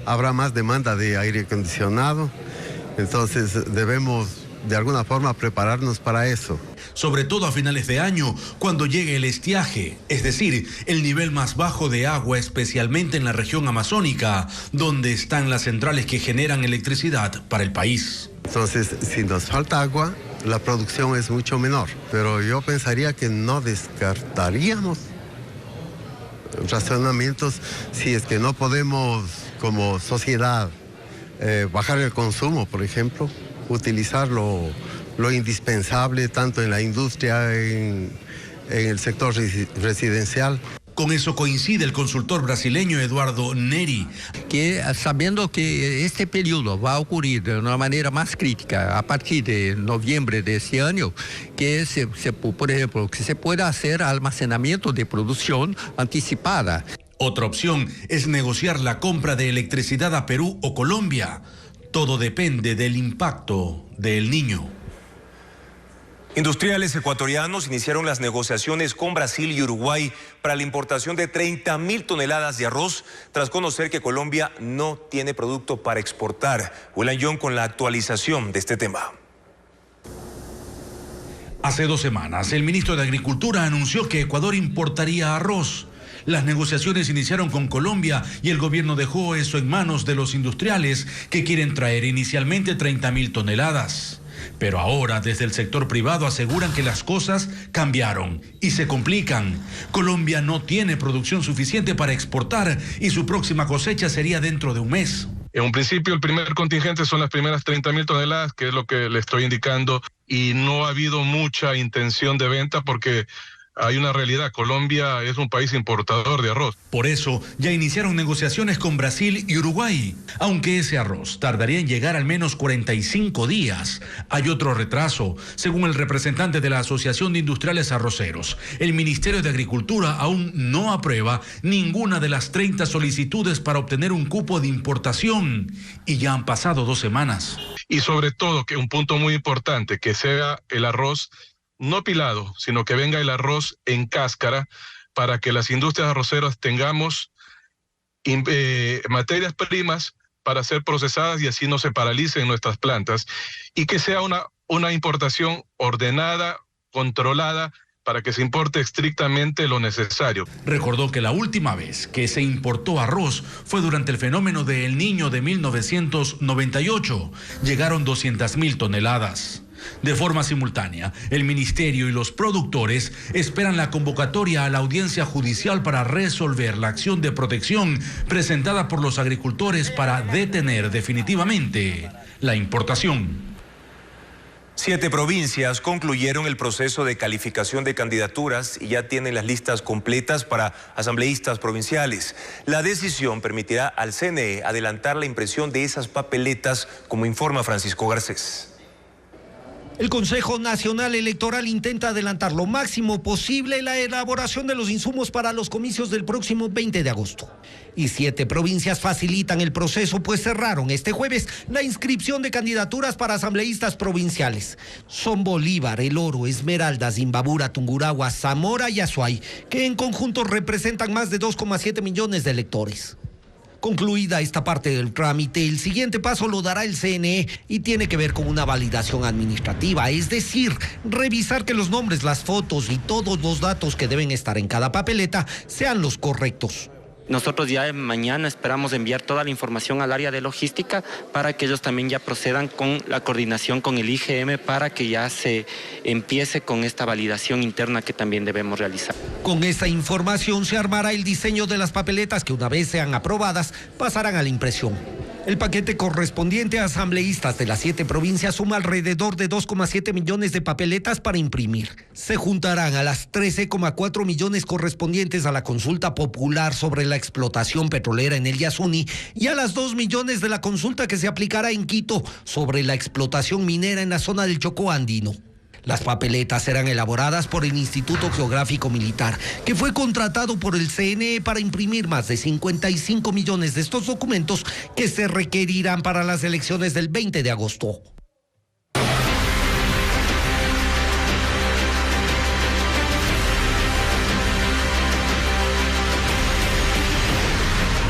habrá más demanda de aire acondicionado, entonces debemos de alguna forma prepararnos para eso. Sobre todo a finales de año, cuando llegue el estiaje, es decir, el nivel más bajo de agua, especialmente en la región amazónica, donde están las centrales que generan electricidad para el país. Entonces, si nos falta agua, la producción es mucho menor, pero yo pensaría que no descartaríamos racionamientos si es que no podemos como sociedad bajar el consumo, por ejemplo, utilizar lo indispensable tanto en la industria, en el sector residencial. Con eso coincide el consultor brasileño Eduardo Neri. Que sabiendo que este periodo va a ocurrir de una manera más crítica a partir de noviembre de este año, que por ejemplo, que se pueda hacer almacenamiento de producción anticipada. Otra opción es negociar la compra de electricidad a Perú o Colombia. Todo depende del impacto del Niño. Industriales ecuatorianos iniciaron las negociaciones con Brasil y Uruguay para la importación de 30.000 toneladas de arroz, tras conocer que Colombia no tiene producto para exportar. William Young con la actualización de este tema. Hace 2 semanas, el ministro de Agricultura anunció que Ecuador importaría arroz. Las negociaciones iniciaron con Colombia y el gobierno dejó eso en manos de los industriales que quieren traer inicialmente 30.000 toneladas. Pero ahora desde el sector privado aseguran que las cosas cambiaron y se complican. Colombia no tiene producción suficiente para exportar y su próxima cosecha sería dentro de un mes. En un principio el primer contingente son las primeras 30.000 toneladas, que es lo que le estoy indicando, y no ha habido mucha intención de venta porque hay una realidad. Colombia es un país importador de arroz. Por eso, ya iniciaron negociaciones con Brasil y Uruguay. Aunque ese arroz tardaría en llegar al menos 45 días. Hay otro retraso. Según el representante de la Asociación de Industriales Arroceros, el Ministerio de Agricultura aún no aprueba ninguna de las 30 solicitudes para obtener un cupo de importación. Y ya han pasado 2 semanas. Y sobre todo, que un punto muy importante, que sea el arroz no pilado, sino que venga el arroz en cáscara para que las industrias arroceras tengamos materias primas para ser procesadas y así no se paralicen nuestras plantas, y que sea una importación ordenada, controlada, para que se importe estrictamente lo necesario. Recordó que la última vez que se importó arroz fue durante el fenómeno de El Niño de 1998. Llegaron 200.000 toneladas. De forma simultánea, el ministerio y los productores esperan la convocatoria a la audiencia judicial para resolver la acción de protección presentada por los agricultores para detener definitivamente la importación. 7 provincias concluyeron el proceso de calificación de candidaturas y ya tienen las listas completas para asambleístas provinciales. La decisión permitirá al CNE adelantar la impresión de esas papeletas, como informa Francisco Garcés. El Consejo Nacional Electoral intenta adelantar lo máximo posible la elaboración de los insumos para los comicios del próximo 20 de agosto. Y 7 provincias facilitan el proceso, pues cerraron este jueves la inscripción de candidaturas para asambleístas provinciales. Son Bolívar, El Oro, Esmeraldas, Imbabura, Tungurahua, Zamora y Azuay, que en conjunto representan más de 2,7 millones de electores. Concluida esta parte del trámite, el siguiente paso lo dará el CNE y tiene que ver con una validación administrativa, es decir, revisar que los nombres, las fotos y todos los datos que deben estar en cada papeleta sean los correctos. Nosotros ya mañana esperamos enviar toda la información al área de logística para que ellos también ya procedan con la coordinación con el IGM para que ya se empiece con esta validación interna que también debemos realizar. Con esta información se armará el diseño de las papeletas que, una vez sean aprobadas, pasarán a la impresión. El paquete correspondiente a asambleístas de las 7 provincias suma alrededor de 2,7 millones de papeletas para imprimir. Se juntarán a las 13,4 millones correspondientes a la consulta popular sobre la explotación petrolera en el Yasuni y a las 2 millones de la consulta que se aplicará en Quito sobre la explotación minera en la zona del Chocó andino. Las papeletas serán elaboradas por el Instituto Geográfico Militar, que fue contratado por el CNE para imprimir más de 55 millones de estos documentos que se requerirán para las elecciones del 20 de agosto.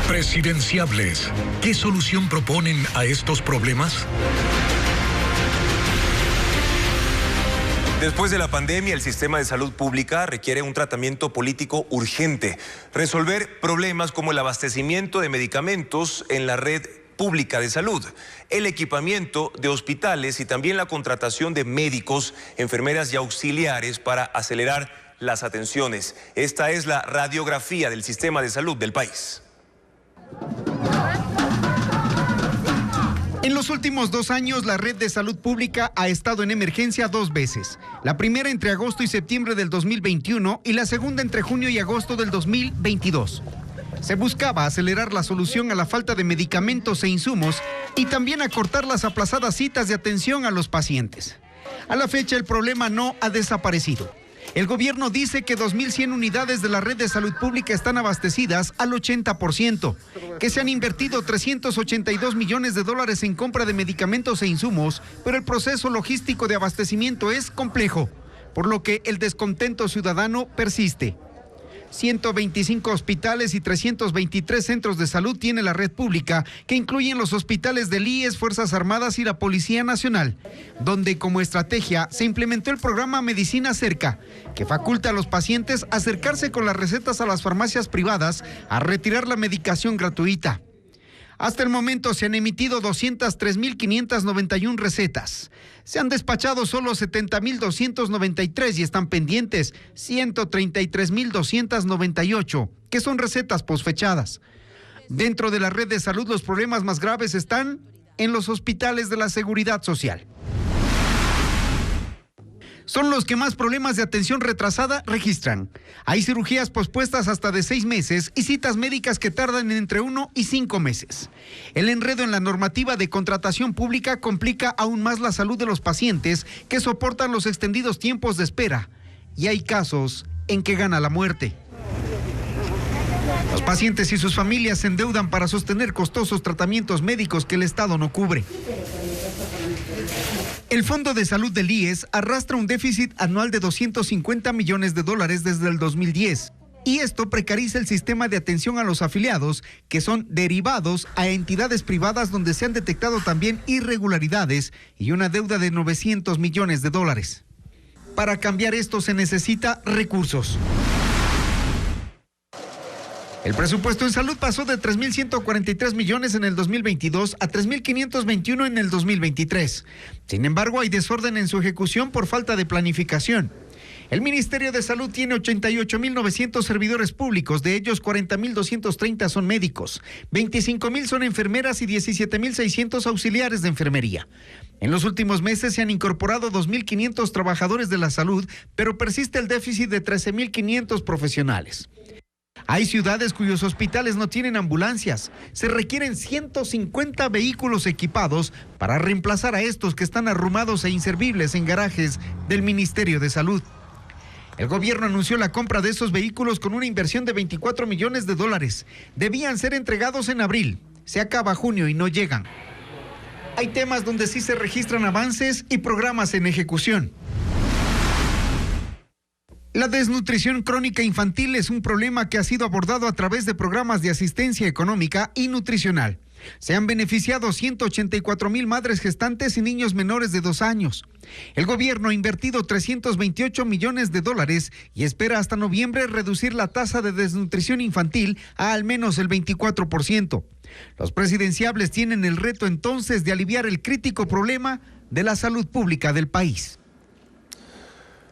Presidenciables. ¿Qué solución proponen a estos problemas? Después de la pandemia, el sistema de salud pública requiere un tratamiento político urgente. Resolver problemas como el abastecimiento de medicamentos en la red pública de salud, el equipamiento de hospitales y también la contratación de médicos, enfermeras y auxiliares para acelerar las atenciones. Esta es la radiografía del sistema de salud del país. En los últimos 2 años, la red de salud pública ha estado en emergencia 2 veces. La primera entre agosto y septiembre del 2021 y la segunda entre junio y agosto del 2022. Se buscaba acelerar la solución a la falta de medicamentos e insumos y también acortar las aplazadas citas de atención a los pacientes. A la fecha, el problema no ha desaparecido. El gobierno dice que 2.100 unidades de la red de salud pública están abastecidas al 80%, que se han invertido $382 millones en compra de medicamentos e insumos, pero el proceso logístico de abastecimiento es complejo, por lo que el descontento ciudadano persiste. 125 hospitales y 323 centros de salud tiene la red pública, que incluyen los hospitales del IES, Fuerzas Armadas y la Policía Nacional, donde como estrategia se implementó el programa Medicina Cerca, que faculta a los pacientes acercarse con las recetas a las farmacias privadas a retirar la medicación gratuita. Hasta el momento se han emitido 203.591 recetas. Se han despachado solo 70.293 y están pendientes 133.298, que son recetas posfechadas. Dentro de la red de salud, los problemas más graves están en los hospitales de la Seguridad Social. son los que más problemas de atención retrasada registran. Hay cirugías pospuestas hasta de 6 meses y citas médicas que tardan entre 1 y 5 meses. El enredo en la normativa de contratación pública complica aún más la salud de los pacientes que soportan los extendidos tiempos de espera. Y hay casos en que gana la muerte. Los pacientes y sus familias se endeudan para sostener costosos tratamientos médicos que el Estado no cubre. El Fondo de Salud del IES arrastra un déficit anual de $250 millones desde el 2010. Y esto precariza el sistema de atención a los afiliados, que son derivados a entidades privadas donde se han detectado también irregularidades y una deuda de $900 millones. Para cambiar esto se necesita recursos. El presupuesto en salud pasó de 3.143 millones en el 2022 a 3.521 en el 2023. Sin embargo, hay desorden en su ejecución por falta de planificación. El Ministerio de Salud tiene 88.900 servidores públicos, de ellos 40.230 son médicos, 25.000 son enfermeras y 17.600 auxiliares de enfermería. En los últimos meses se han incorporado 2.500 trabajadores de la salud, pero persiste el déficit de 13.500 profesionales. Hay ciudades cuyos hospitales no tienen ambulancias. Se requieren 150 vehículos equipados para reemplazar a estos que están arrumados e inservibles en garajes del Ministerio de Salud. El gobierno anunció la compra de esos vehículos con una inversión de $24 millones. Debían ser entregados en abril. Se acaba junio y no llegan. Hay temas donde sí se registran avances y programas en ejecución. La desnutrición crónica infantil es un problema que ha sido abordado a través de programas de asistencia económica y nutricional. Se han beneficiado 184,000 madres gestantes y niños menores de 2 años. El gobierno ha invertido $328 millones y espera hasta noviembre reducir la tasa de desnutrición infantil a al menos el 24%. Los presidenciables tienen el reto entonces de aliviar el crítico problema de la salud pública del país.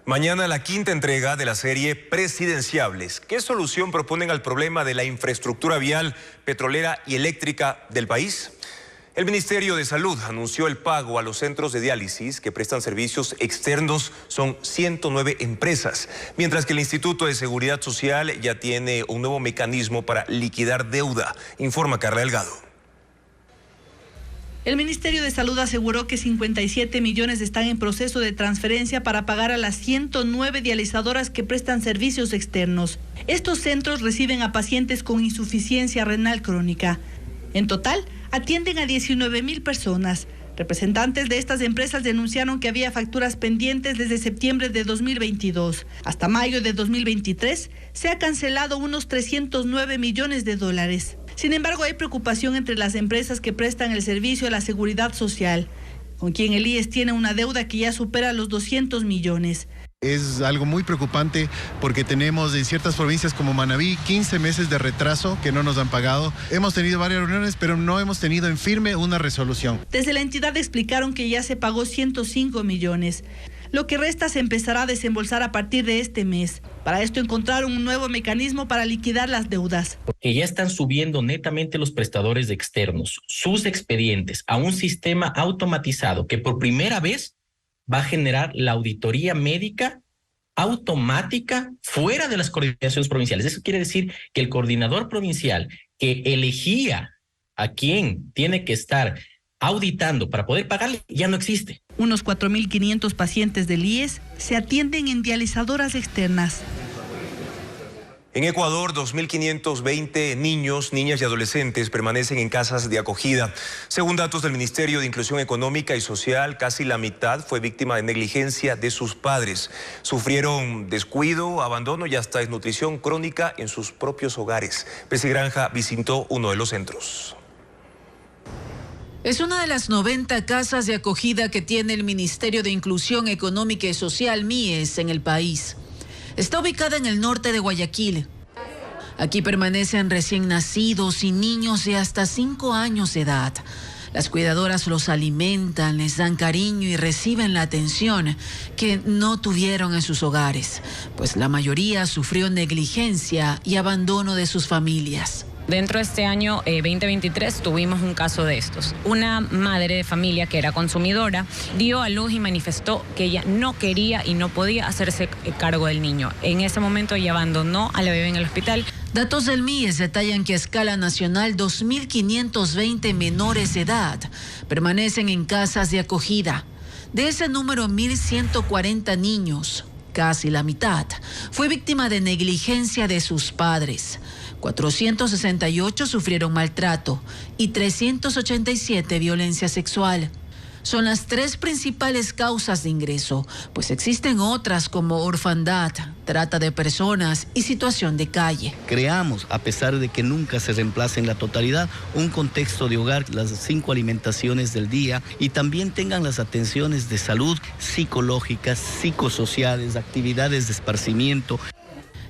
Mañana la 5ª entrega de la serie Presidenciables. ¿Qué solución proponen al problema de la infraestructura vial, petrolera y eléctrica del país? El Ministerio de Salud anunció el pago a los centros de diálisis que prestan servicios externos. Son 109 empresas, mientras que el Instituto de Seguridad Social ya tiene un nuevo mecanismo para liquidar deuda, informa Carla Delgado. El Ministerio de Salud aseguró que 57 millones están en proceso de transferencia para pagar a las 109 dializadoras que prestan servicios externos. Estos centros reciben a pacientes con insuficiencia renal crónica. En total, atienden a 19,000 personas. Representantes de estas empresas denunciaron que había facturas pendientes desde septiembre de 2022. Hasta mayo de 2023 se ha cancelado unos $309 millones. Sin embargo, hay preocupación entre las empresas que prestan el servicio a la seguridad social, con quien el IES tiene una deuda que ya supera los 200 millones. Es algo muy preocupante porque tenemos en ciertas provincias como Manabí 15 meses de retraso que no nos han pagado. Hemos tenido varias reuniones, pero no hemos tenido en firme una resolución. Desde la entidad explicaron que ya se pagó 105 millones. Lo que resta se empezará a desembolsar a partir de este mes. Para esto encontraron un nuevo mecanismo para liquidar las deudas. Porque ya están subiendo netamente los prestadores externos sus expedientes a un sistema automatizado que por primera vez va a generar la auditoría médica automática fuera de las coordinaciones provinciales. Eso quiere decir que el coordinador provincial que elegía a quién tiene que estar auditando para poder pagarle ya no existe. Unos 4.500 pacientes del IES se atienden en dializadoras externas. En Ecuador, 2.520 niños, niñas y adolescentes permanecen en casas de acogida. Según datos del Ministerio de Inclusión Económica y Social, casi la mitad fue víctima de negligencia de sus padres. Sufrieron descuido, abandono y hasta desnutrición crónica en sus propios hogares. Pesi Granja visitó uno de los centros. Es una de las 90 casas de acogida que tiene el Ministerio de Inclusión Económica y Social, MIES, en el país. Está ubicada en el norte de Guayaquil. Aquí permanecen recién nacidos y niños de hasta 5 años de edad. Las cuidadoras los alimentan, les dan cariño y reciben la atención que no tuvieron en sus hogares, pues la mayoría sufrió negligencia y abandono de sus familias. Dentro de este año 2023 tuvimos un caso de estos. Una madre de familia que era consumidora dio a luz y manifestó que ella no quería y no podía hacerse cargo del niño. En ese momento ella abandonó a la bebé en el hospital. Datos del MIES detallan que a escala nacional 2.520 menores de edad permanecen en casas de acogida. De ese número, 1.140 niños, casi la mitad, fue víctima de negligencia de sus padres. 468 sufrieron maltrato y 387 violencia sexual. Son las 3 principales causas de ingreso, pues existen otras como orfandad, trata de personas y situación de calle. Creamos, a pesar de que nunca se reemplace en la totalidad, un contexto de hogar, las 5 alimentaciones del día, y también tengan las atenciones de salud psicológicas, psicosociales, actividades de esparcimiento.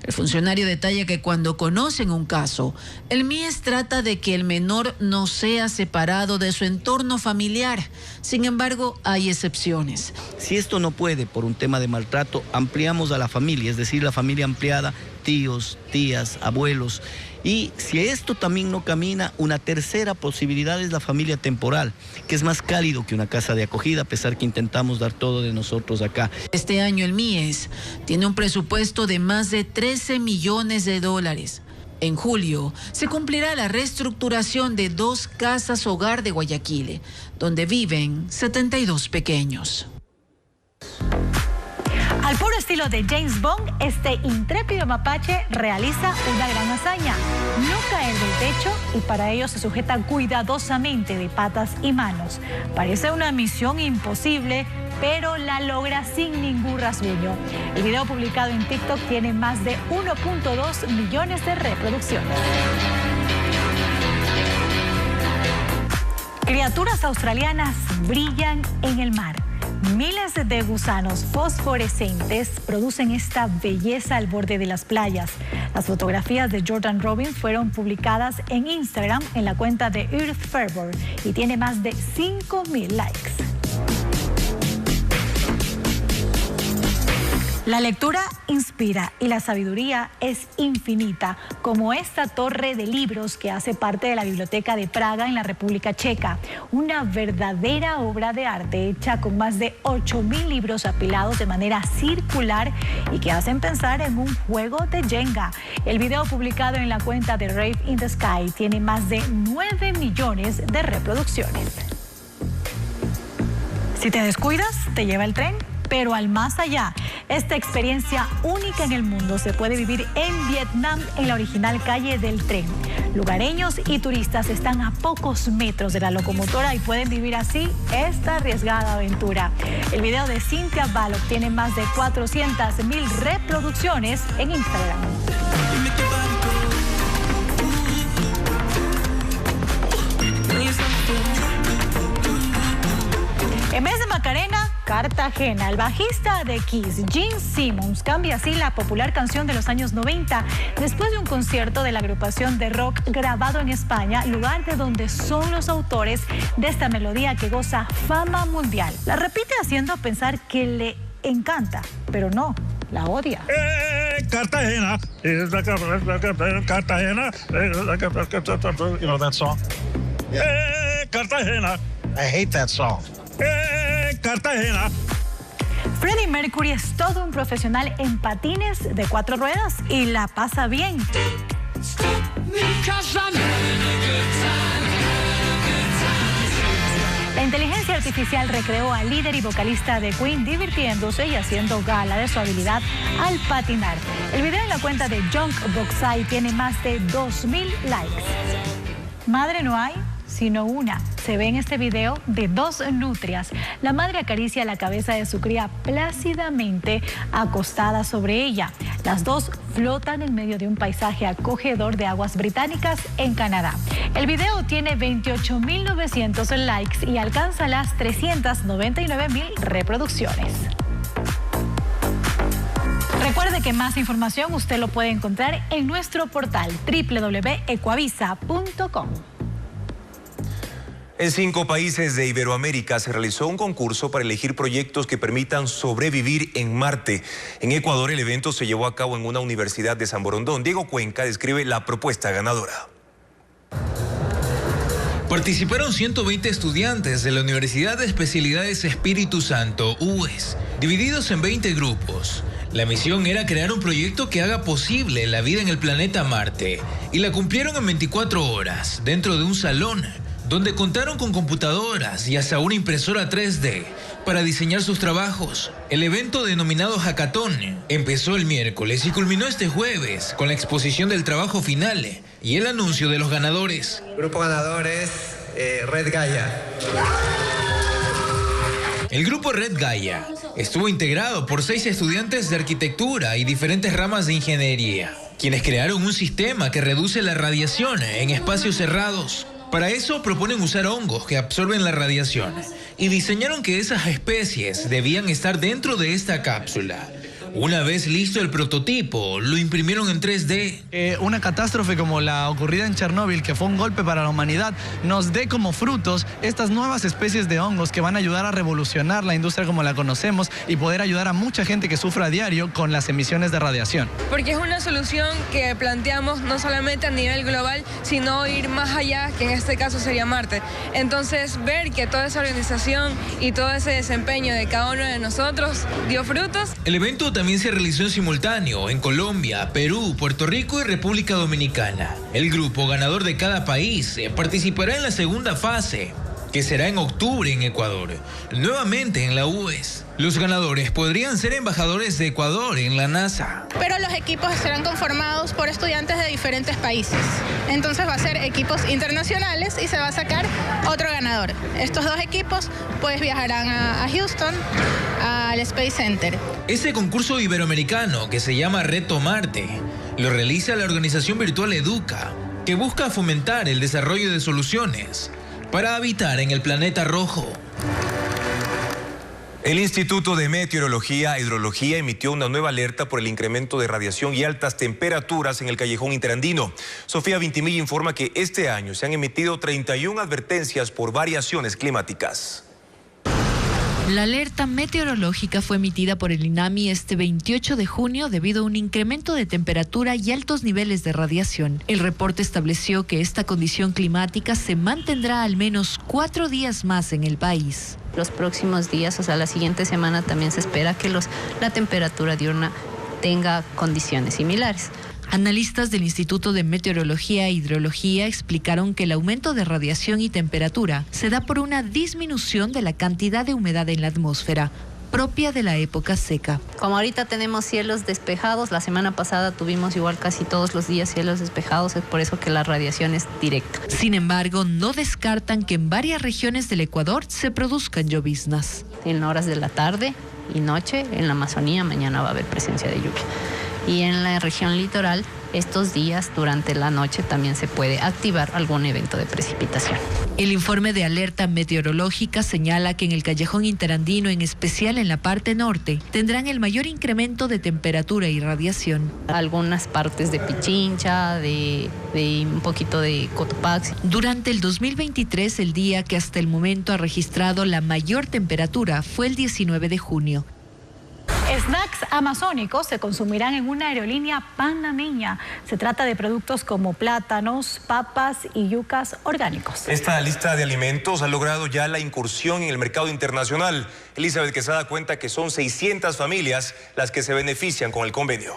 El funcionario detalla que cuando conocen un caso, el MIES trata de que el menor no sea separado de su entorno familiar. Sin embargo, hay excepciones. Si esto no puede por un tema de maltrato, ampliamos a la familia, es decir, la familia ampliada, tíos, tías, abuelos. Y si esto también no camina, una tercera posibilidad es la familia temporal, que es más cálido que una casa de acogida, a pesar que intentamos dar todo de nosotros acá. Este año el MIES tiene un presupuesto de más de 13 millones de dólares. En julio se cumplirá la reestructuración de 2 casas hogar de Guayaquil, donde viven 72 pequeños. Al puro estilo de James Bond, este intrépido mapache realiza una gran hazaña: no caer del techo, y para ello se sujeta cuidadosamente de patas y manos. Parece una misión imposible, pero la logra sin ningún rasguño. El video publicado en TikTok tiene más de 1.2 millones de reproducciones. Criaturas australianas brillan en el mar. Miles de gusanos fosforescentes producen esta belleza al borde de las playas. Las fotografías de Jordan Robbins fueron publicadas en Instagram en la cuenta de Earth Fervor y tiene más de 5,000 likes. La lectura inspira y la sabiduría es infinita, como esta torre de libros que hace parte de la Biblioteca de Praga en la República Checa. Una verdadera obra de arte hecha con más de 8,000 libros apilados de manera circular y que hacen pensar en un juego de Jenga. El video publicado en la cuenta de Rave in the Sky tiene más de 9 millones de reproducciones. Si te descuidas, te lleva el tren, pero al más allá. Esta experiencia única en el mundo se puede vivir en Vietnam, en la original calle del tren. Lugareños y turistas están a pocos metros de la locomotora y pueden vivir así esta arriesgada aventura. El video de Cynthia Balog tiene más de 400,000 reproducciones en Instagram. En vez de Macarena, Cartagena. El bajista de Kiss, Gene Simmons, cambia así la popular canción de los años 90 después de un concierto de la agrupación de rock grabado en España, lugar de donde son los autores de esta melodía que goza fama mundial. La repite haciendo pensar que le encanta, pero no, la odia. Cartagena, Cartagena, you know that song? Cartagena, I hate that song. Cartagena. Freddie Mercury es todo un profesional en patines de 4 ruedas y la pasa bien. La inteligencia artificial recreó al líder y vocalista de Queen divirtiéndose y haciendo gala de su habilidad al patinar. El video en la cuenta de Junk Boxai tiene más de 2,000 likes. Madre no hay, sino una. Se ve en este video de 2 nutrias. La madre acaricia la cabeza de su cría plácidamente acostada sobre ella. Las dos flotan en medio de un paisaje acogedor de aguas británicas en Canadá. El video tiene 28,900 likes y alcanza las 399,000 reproducciones. Recuerde que más información usted lo puede encontrar en nuestro portal www.ecuavisa.com. En 5 países de Iberoamérica se realizó un concurso para elegir proyectos que permitan sobrevivir en Marte. En Ecuador, el evento se llevó a cabo en una universidad de San Borondón. Diego Cuenca describe la propuesta ganadora. Participaron 120 estudiantes de la Universidad de Especialidades Espíritu Santo, UES, divididos en 20 grupos. La misión era crear un proyecto que haga posible la vida en el planeta Marte, y la cumplieron en 24 horas, dentro de un salón, donde contaron con computadoras y hasta una impresora 3D para diseñar sus trabajos. El evento denominado Hackathon empezó el miércoles y culminó este jueves con la exposición del trabajo final y el anuncio de los ganadores. El grupo ganador es Red Gaia. El grupo Red Gaia estuvo integrado por 6 estudiantes de arquitectura y diferentes ramas de ingeniería, quienes crearon un sistema que reduce la radiación en espacios cerrados. Para eso proponen usar hongos que absorben la radiación y diseñaron que esas especies debían estar dentro de esta cápsula. Una vez listo el prototipo, lo imprimieron en 3D. Una catástrofe como la ocurrida en Chernóbil, que fue un golpe para la humanidad, nos dé como frutos estas nuevas especies de hongos que van a ayudar a revolucionar la industria como la conocemos y poder ayudar a mucha gente que sufre a diario con las emisiones de radiación. Porque es una solución que planteamos no solamente a nivel global, sino ir más allá, que en este caso sería Marte. Entonces, ver que toda esa organización y todo ese desempeño de cada uno de nosotros dio frutos. El evento también se realizó en simultáneo en Colombia, Perú, Puerto Rico y República Dominicana. El grupo ganador de cada país participará en la segunda fase, que será en octubre en Ecuador, nuevamente en la UES. Los ganadores podrían ser embajadores de Ecuador en la NASA. Pero los equipos serán conformados por estudiantes de diferentes países. Entonces va a ser equipos internacionales y se va a sacar otro ganador. Estos 2 equipos pues viajarán a Houston, al Space Center. Este concurso iberoamericano, que se llama Reto Marte, lo realiza la organización virtual Educa, que busca fomentar el desarrollo de soluciones para habitar en el planeta rojo. El Instituto de Meteorología e Hidrología emitió una nueva alerta por el incremento de radiación y altas temperaturas en el callejón interandino. Sofía Vintimilla informa que este año se han emitido 31 advertencias por variaciones climáticas. La alerta meteorológica fue emitida por el INAMI este 28 de junio debido a un incremento de temperatura y altos niveles de radiación. El reporte estableció que esta condición climática se mantendrá al menos 4 días más en el país. Los próximos días, o sea, la siguiente semana también se espera que la temperatura diurna tenga condiciones similares. Analistas del Instituto de Meteorología e Hidrología explicaron que el aumento de radiación y temperatura se da por una disminución de la cantidad de humedad en la atmósfera, propia de la época seca. Como ahorita tenemos cielos despejados, la semana pasada tuvimos igual casi todos los días cielos despejados, es por eso que la radiación es directa. Sin embargo, no descartan que en varias regiones del Ecuador se produzcan lloviznas. En horas de la tarde y noche, en la Amazonía, mañana va a haber presencia de lluvia. Y en la región litoral, estos días, durante la noche, también se puede activar algún evento de precipitación. El informe de alerta meteorológica señala que en el callejón interandino, en especial en la parte norte, tendrán el mayor incremento de temperatura y radiación. Algunas partes de Pichincha, de un poquito de Cotopaxi. Durante el 2023, el día que hasta el momento ha registrado la mayor temperatura fue el 19 de junio. Snacks amazónicos se consumirán en una aerolínea panameña. Se trata de productos como plátanos, papas y yucas orgánicos. Esta lista de alimentos ha logrado ya la incursión en el mercado internacional. Elizabeth Quesada cuenta que son 600 familias las que se benefician con el convenio.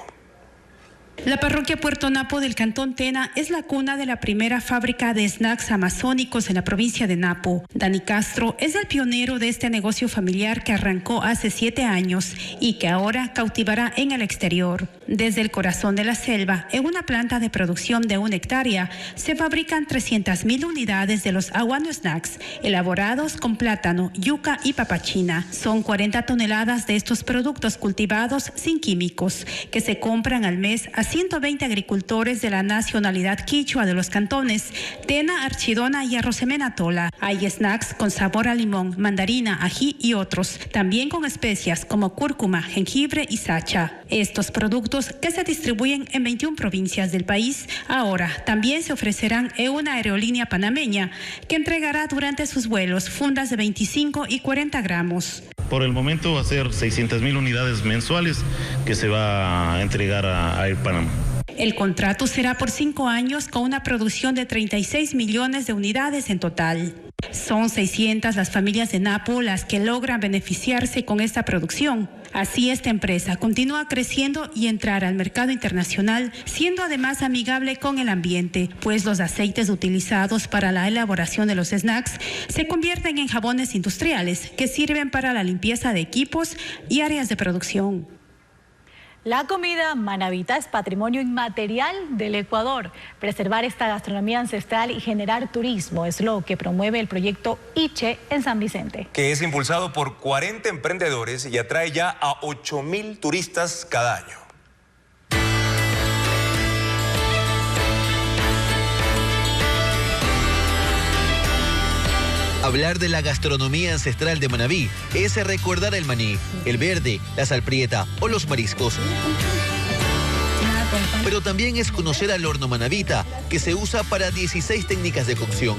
La parroquia Puerto Napo del Cantón Tena es la cuna de la primera fábrica de snacks amazónicos en la provincia de Napo. Dani Castro es el pionero de este negocio familiar que arrancó hace 7 años y que ahora cautivará en el exterior. Desde el corazón de la selva, en una planta de producción de 1 hectárea, se fabrican 300.000 unidades de los aguano snacks, elaborados con plátano, yuca y papachina. Son 40 toneladas de estos productos cultivados sin químicos, que se compran al mes a 120 agricultores de la nacionalidad quichua de los cantones Tena, Archidona y Arrosemena Tola. Hay snacks con sabor a limón, mandarina, ají y otros, también con especias como cúrcuma, jengibre y sacha. Estos productos, que se distribuyen en 21 provincias del país, ahora también se ofrecerán en una aerolínea panameña que entregará durante sus vuelos fundas de 25 y 40 gramos. Por el momento va a ser 600.000 unidades mensuales que se va a entregar a Air Panam. El contrato será por 5 años con una producción de 36 millones de unidades en total. Son 600 las familias de Napo las que logran beneficiarse con esta producción. Así esta empresa continúa creciendo y entrar al mercado internacional, siendo además amigable con el ambiente, pues los aceites utilizados para la elaboración de los snacks se convierten en jabones industriales que sirven para la limpieza de equipos y áreas de producción. La comida manabita es patrimonio inmaterial del Ecuador. Preservar esta gastronomía ancestral y generar turismo es lo que promueve el proyecto ICHE en San Vicente. Que es impulsado por 40 emprendedores y atrae ya a 8.000 turistas cada año. Hablar de la gastronomía ancestral de Manabí es recordar el maní, el verde, la salprieta o los mariscos. Pero también es conocer al horno manabita, que se usa para 16 técnicas de cocción.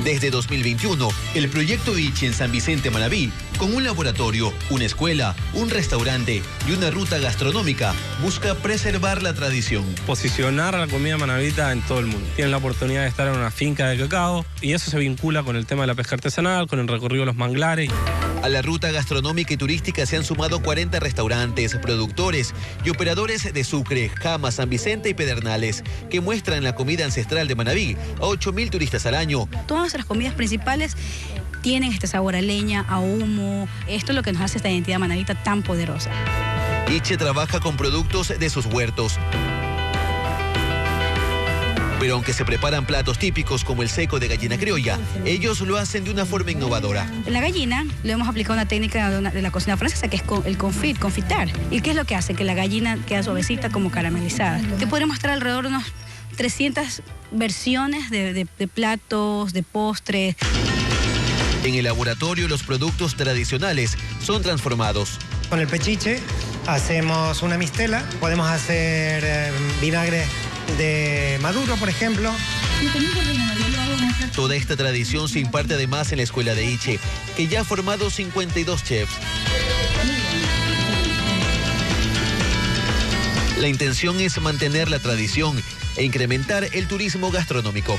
Desde 2021, el proyecto ICHE en San Vicente, Manabí, con un laboratorio, una escuela, un restaurante y una ruta gastronómica, busca preservar la tradición. Posicionar la comida manabita en todo el mundo. Tienen la oportunidad de estar en una finca de cacao y eso se vincula con el tema de la pesca artesanal, con el recorrido de los manglares. A la ruta gastronómica y turística se han sumado 40 restaurantes, productores y operadores de Sucre, Jama, San Vicente y Pedernales, que muestran la comida ancestral de Manabí a 8.000 turistas al año. Todas nuestras comidas principales tienen este sabor a leña, a humo. Esto es lo que nos hace esta identidad manabita tan poderosa. ICHE trabaja con productos de sus huertos. Pero aunque se preparan platos típicos como el seco de gallina criolla, ellos lo hacen de una forma innovadora. La gallina le hemos aplicado una técnica de la cocina francesa que es el confitar. ¿Y qué es lo que hace? Que la gallina queda suavecita como caramelizada. Te podemos mostrar alrededor de unos 300 versiones de platos, de postres. En el laboratorio los productos tradicionales son transformados. Con el pechiche hacemos una mistela, podemos hacer vinagre de maduro, por ejemplo. Toda esta tradición se imparte además en la escuela de ICHE, que ya ha formado 52 chefs. La intención es mantener la tradición e incrementar el turismo gastronómico.